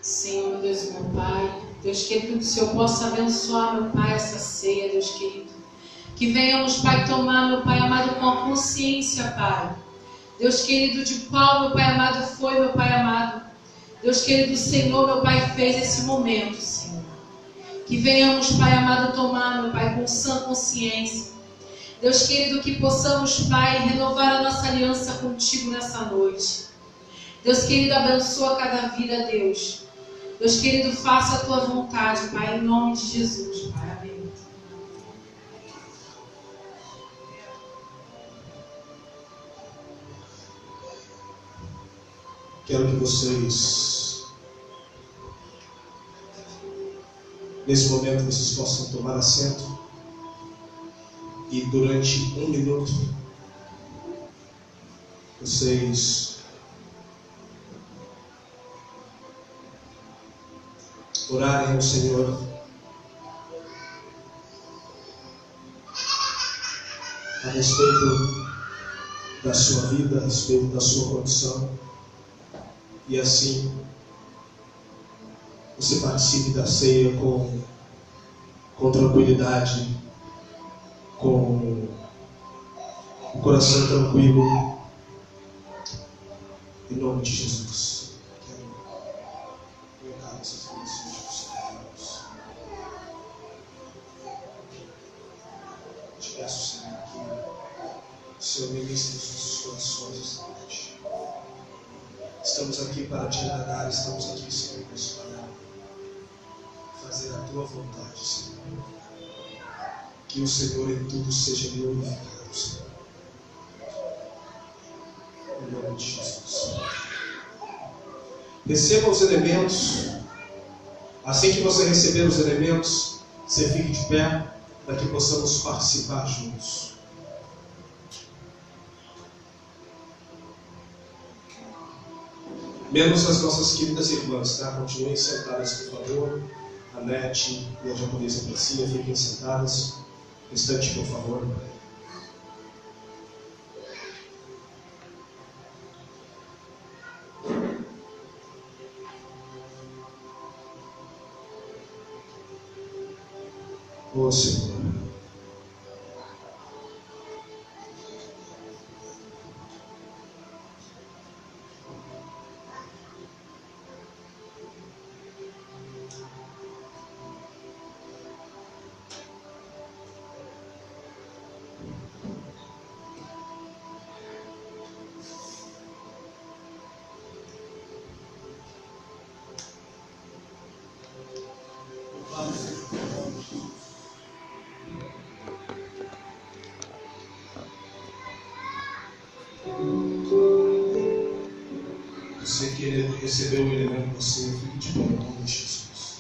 Senhor, meu Deus e meu Pai, Deus querido, que o Senhor possa abençoar, meu Pai, essa ceia, Deus querido. Que venhamos, Pai, tomar, meu Pai amado, com a consciência, Pai. Deus querido, de qual, meu Pai amado, foi, meu Pai amado. Deus querido, Senhor, meu Pai, fez esse momento, Senhor. Que venhamos, Pai amado, tomar, meu Pai, com sã consciência. Deus querido, que possamos, Pai, renovar a nossa aliança contigo nessa noite. Deus querido, abençoa cada vida, Deus. Deus querido, faça a Tua vontade, Pai, em nome de Jesus, Pai. Amém. Quero que vocês, nesse momento, vocês possam tomar assento e durante 1 minuto vocês orarem ao Senhor a respeito da sua vida, a respeito da sua condição, e assim você participe da ceia com tranquilidade, com o coração tranquilo, em nome de Jesus. Te peço, Senhor, que o Senhor ministre os nossos corações esta noite. Estamos aqui para te agradar, estamos aqui, Senhor, para fazer a Tua vontade, Senhor. Que o Senhor em tudo seja glorificado, Senhor. Em nome de Jesus. Receba os elementos. Assim que você receber os elementos, você fique de pé para que possamos participar juntos. Menos as nossas queridas irmãs, tá? Continuem sentadas, por favor. a Nete e a japonesa Priscila fiquem sentadas. Restante, por favor. Ô Senhor, você que recebeu o elemento, você fique de pé em nome de Jesus.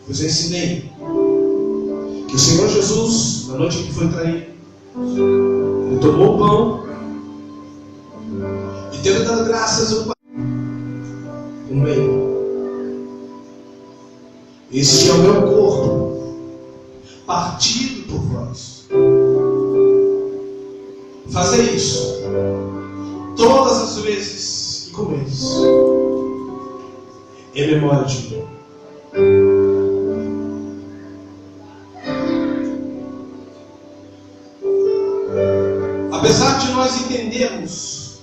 Vos ensinei que o Senhor Jesus, na noite em que foi traído, Ele tomou o pão e tendo dado graças ao Pai, no meio. Este é o meu corpo, partido por vós. Fazei isso todas as vezes que comeis, em memória de mim. Apesar de nós entendermos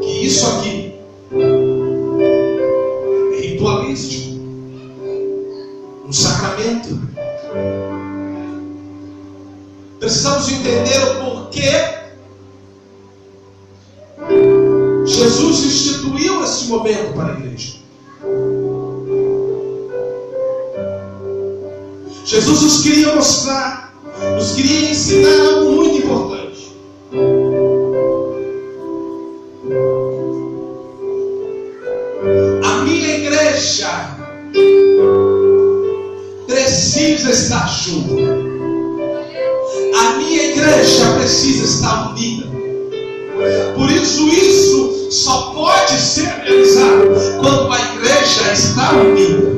que isso aqui é ritualístico, um sacramento, precisamos entender o porquê Jesus instituiu esse momento para a igreja. Jesus nos queria mostrar, nos queria ensinar algo muito importante. A minha igreja precisa estar junta. A minha igreja precisa estar unida. Por isso só pode ser realizado quando a igreja está unida.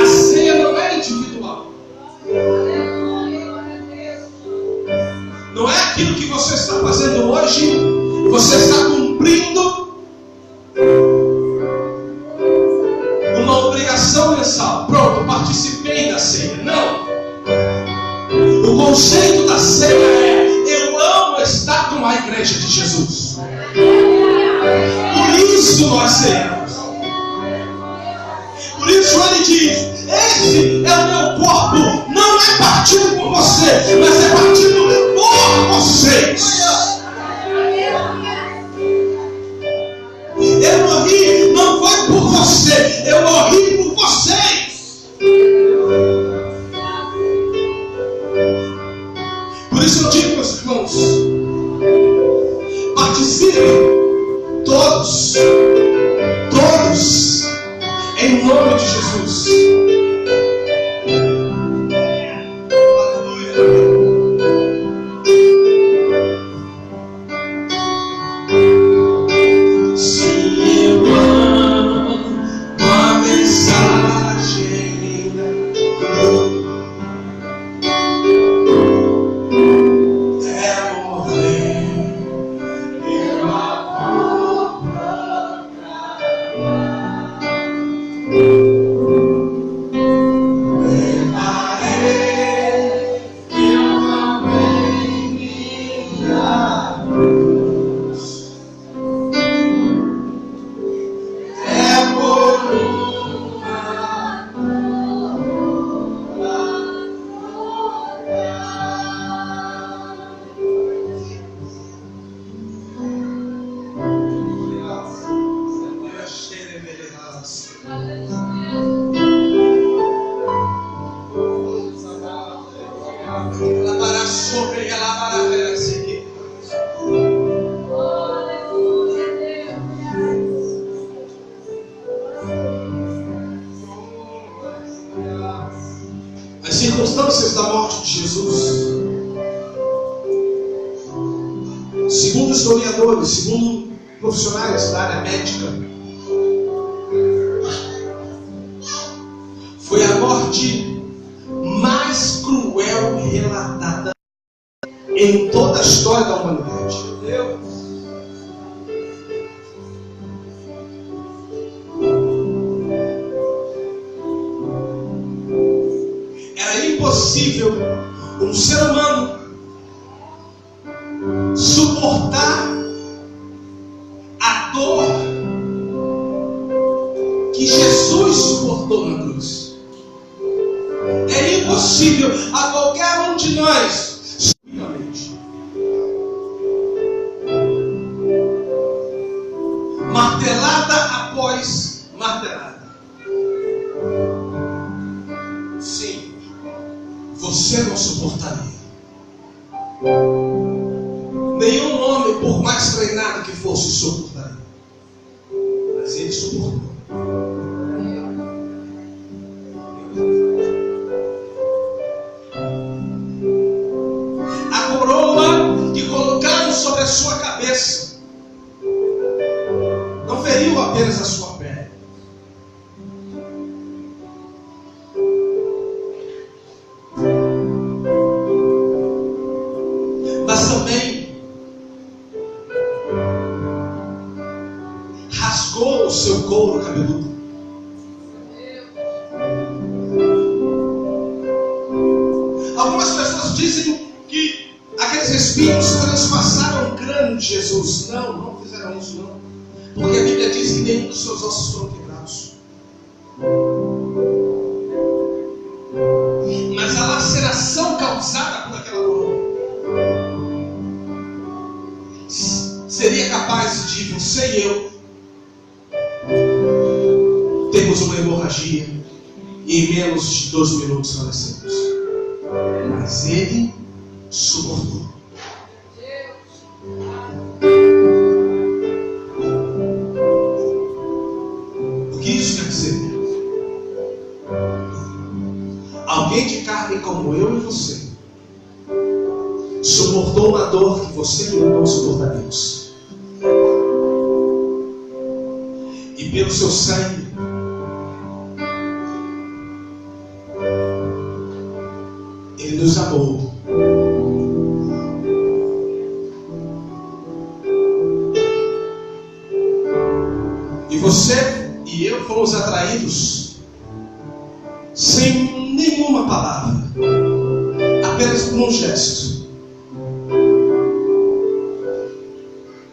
A ceia não é individual. Não é aquilo que você está fazendo hoje, você está cumprindo uma obrigação mensal. Pronto, participei da ceia. Não. O conceito da ceia é: eu amo estar com a igreja de Jesus. Por isso nós ceamos. Por isso Então ele diz: esse é o meu corpo, não é partido por você, mas é partido por vocês. Eu morri, não foi por você, eu morri por vocês. Por isso eu digo, meus irmãos, participem todos, em nome de Jesus. As circunstâncias da morte de Jesus, segundo historiadores, segundo profissionais da área médica, foi a morte mais cruel relatada em toda a história da humanidade. Era impossível um ser humano suportar a dor que Jesus suportou na cruz. É impossível a qualquer um de nós, martelada após martelada. Sim, você não suportaria. Nenhum homem, por mais treinado que fosse, suportaria. Mas ele suportou. A coroa que colocaram sobre a sua cabeça não feriu apenas a sua pele, mas também rasgou o seu couro cabeludo. Algumas pessoas dizem que aqueles espinhos transpassaram o crânio de Jesus. Não fizeram isso não. Porque a Bíblia diz que nenhum dos seus ossos foram quebrados. Mas a laceração causada por aquela coroa seria capaz de você e eu termos uma hemorragia e em menos de 2 minutos falecemos. Mas ele suportou. O que isso quer dizer? Alguém de carne como eu e você suportou uma dor que você e eu não suportaríamos. E pelo seu sangue ele nos amou. E você e eu fomos atraídos sem nenhuma palavra, apenas por um gesto.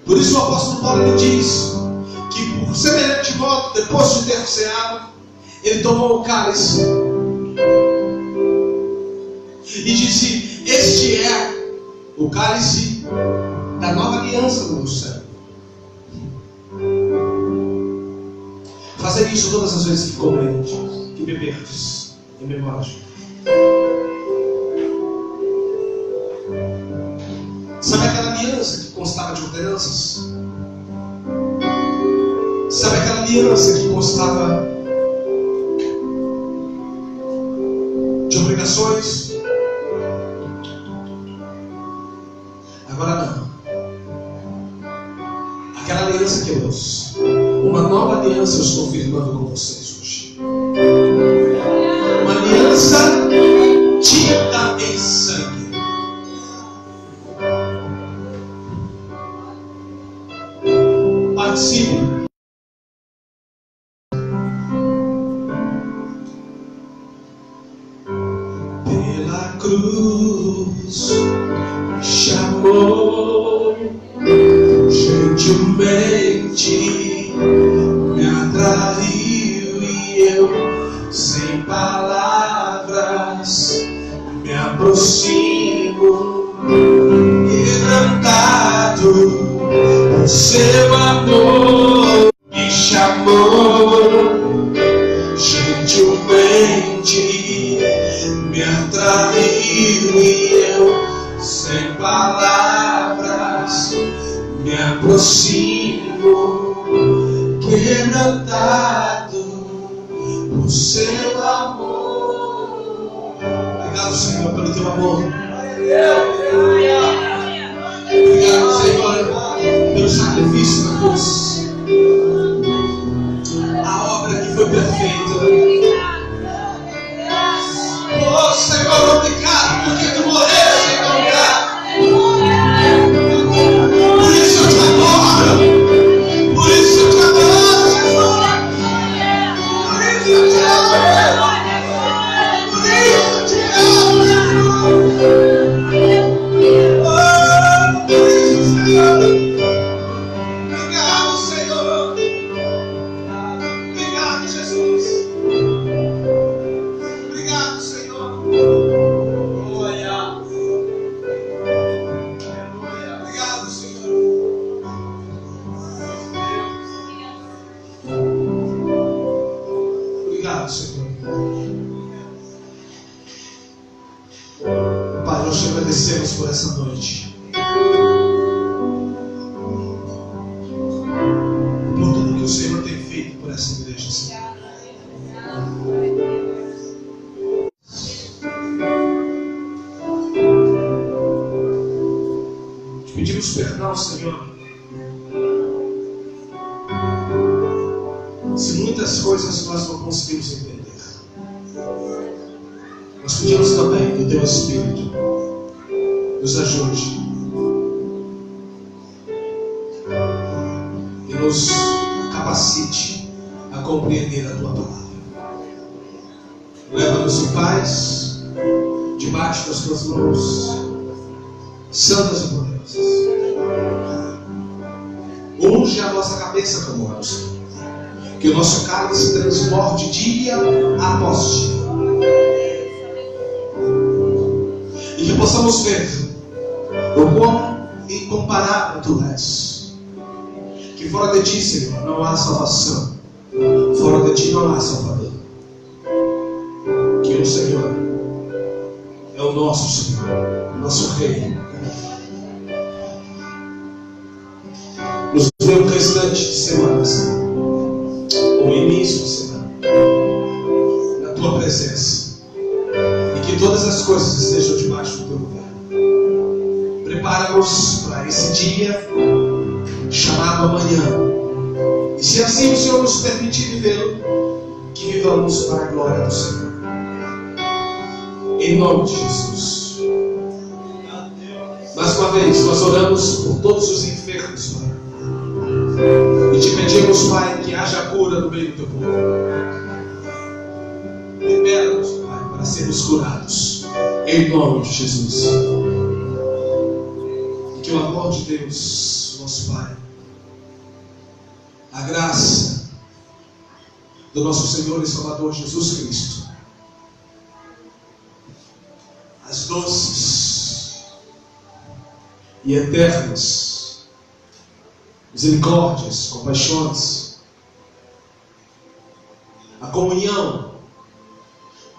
Por isso o apóstolo Paulo diz que por semelhante modo, depois de ter ceado, Ele tomou o cálice e disse: este é o cálice da nova aliança do meu sangue. Fazer isso todas as vezes que comerdes, que beberdes, em memória. Sabe aquela aliança que constava de ordenanças? Sabe aquela aliança que constava de obrigações? Agora não. Aquela aliança quebrou-se. Uma nova aliança eu estou firmando com vocês hoje. Uma aliança tinta em sangue. Participe. Pela cruz chamou gentilmente, me atraiu e eu, sem palavras, me aproximo, quebrantado, o seu amor me chamou gentilmente, me atraiu e eu, sem palavras, me aproximo, quebrantado por seu amor. Obrigado, Senhor, pelo teu amor. Obrigado, Senhor, pelo sacrifício na cruz. A obra que foi perfeita. Oh, Senhor, obrigado porque tu morreste em meu lugar. Por isso eu te adoro. Por isso eu te adoro, Jesus. Por isso eu te amo. Por isso eu te amo, Jesus. Oh, por isso, Senhor. Obrigado, Senhor. Obrigado, Jesus. Obrigado, Senhor. Obrigado, Senhor. Obrigado, Senhor. Pai, nós te agradecemos por essa noite. Por tudo que o Senhor tem feito por essa igreja, Senhor. Te pedimos perdão, Senhor, se muitas coisas nós não conseguimos entender. Nós pedimos também que o teu Espírito nos ajude e nos capacite a compreender a tua palavra. Leva-nos em paz, debaixo das tuas mãos santas e poderosas. Unge a nossa cabeça com óleo, Senhor. Que o nosso cálice transborde dia após dia. E que possamos ver o quão incomparável tu és. Que fora de ti, Senhor, não há salvação. Fora de ti não há Salvador. Que o Senhor é o nosso Senhor, o nosso Rei. Nos dê um restante de semana, Senhor. Um início de semana. Na tua presença. E que todas as coisas estejam debaixo do teu lugar. Prepara-nos para esse dia chamado amanhã. E se assim o Senhor nos permitir vivê-lo, que vivamos para a glória do Senhor. Em nome de Jesus. Mais uma vez, nós oramos por todos os enfermos, Pai. E te pedimos, Pai, que haja cura no meio do teu povo. Libera-nos, Pai, para sermos curados. Em nome de Jesus. E que o amor de Deus, nosso Pai, a graça, do nosso Senhor e Salvador Jesus Cristo, as doces e eternas misericórdias, compaixões, a comunhão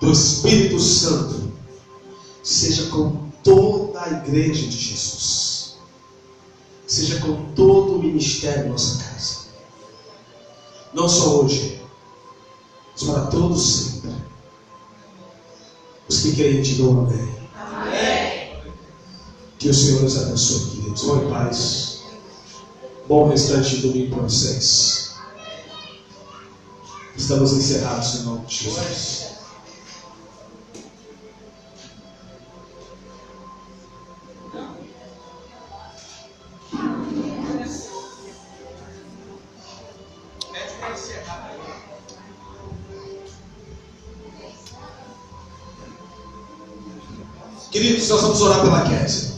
do Espírito Santo seja com toda a igreja de Jesus, seja com todo o ministério em nossa casa, não só hoje, mas para todos sempre. Os que creem te dão amém. Amém. Que o Senhor nos abençoe, queridos. Vão em paz. Bom restante de domingo para vocês. Estamos encerrados em nome de Jesus. Queridos, nós vamos orar pela Kézia.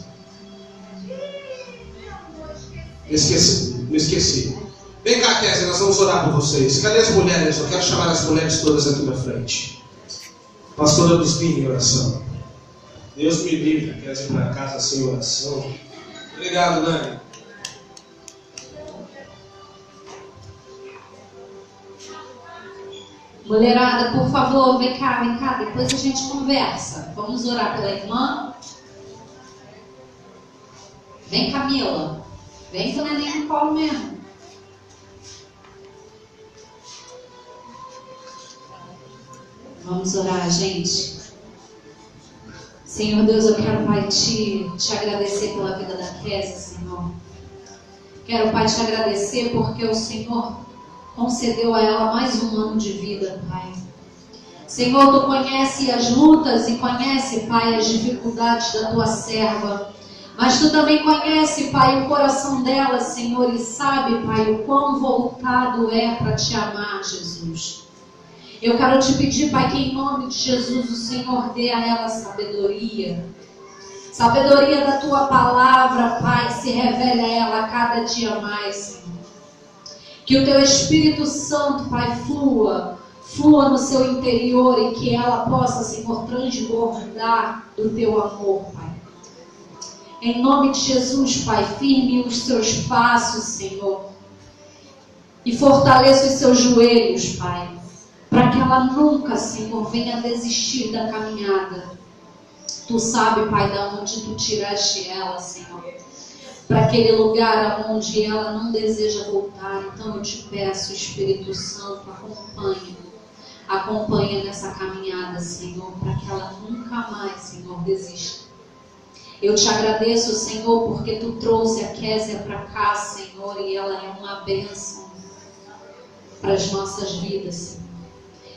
Me esqueci. Vem cá, Kézia, nós vamos orar por vocês. Cadê as mulheres? Eu quero chamar as mulheres todas aqui na frente. Pastora dos Vinhos em oração. Deus me livre, a Kézia para casa sem oração. Obrigado, Nani. Mulherada, por favor, vem cá, depois a gente conversa. Vamos orar pela irmã. Vem, Camila. Vem com o neném no colo mesmo. Vamos orar, gente. Senhor Deus, eu quero, Pai, te agradecer pela vida da Kézia, Senhor. Quero, Pai, te agradecer porque o Senhor concedeu a ela mais um ano de vida, Pai. Senhor, Tu conhece as lutas e conhece, Pai, as dificuldades da Tua serva. Mas Tu também conhece, Pai, o coração dela, Senhor, e sabe, Pai, o quão voltado é para Te amar, Jesus. Eu quero Te pedir, Pai, que em nome de Jesus o Senhor dê a ela sabedoria. Sabedoria da Tua palavra, Pai, se revele a ela a cada dia mais, Senhor. Que o Teu Espírito Santo, Pai, flua no seu interior e que ela possa, Senhor, transbordar do Teu amor, Pai. Em nome de Jesus, Pai, firme os seus passos, Senhor, e fortaleça os seus joelhos, Pai, para que ela nunca, Senhor, venha desistir da caminhada. Tu sabe, Pai, de onde Tu tiraste ela, Senhor, para aquele lugar onde ela não deseja voltar. Então eu te peço, Espírito Santo, acompanha nessa caminhada, Senhor, para que ela nunca mais, Senhor, desista. Eu te agradeço, Senhor, porque Tu trouxe a Kézia para cá, Senhor, e ela é uma bênção para as nossas vidas, Senhor.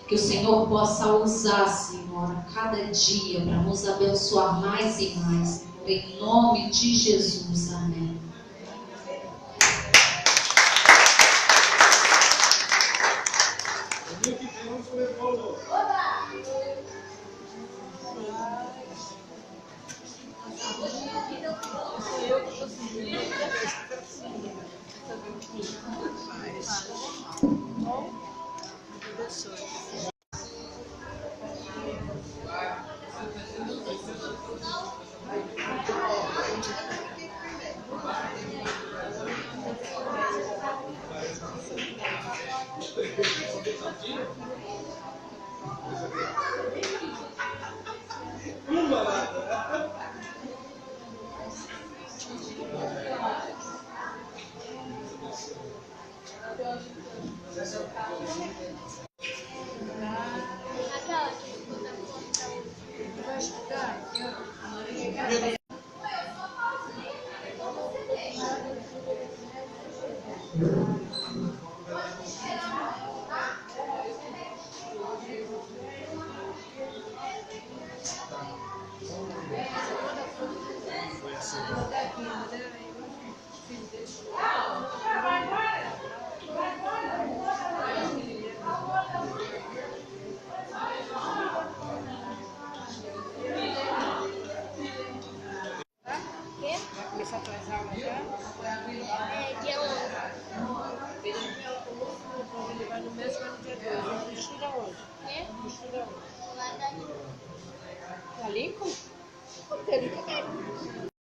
Que o Senhor possa usar, Senhor, a cada dia para nos abençoar mais e mais, Senhor. Em nome de Jesus, amém. Foi assim.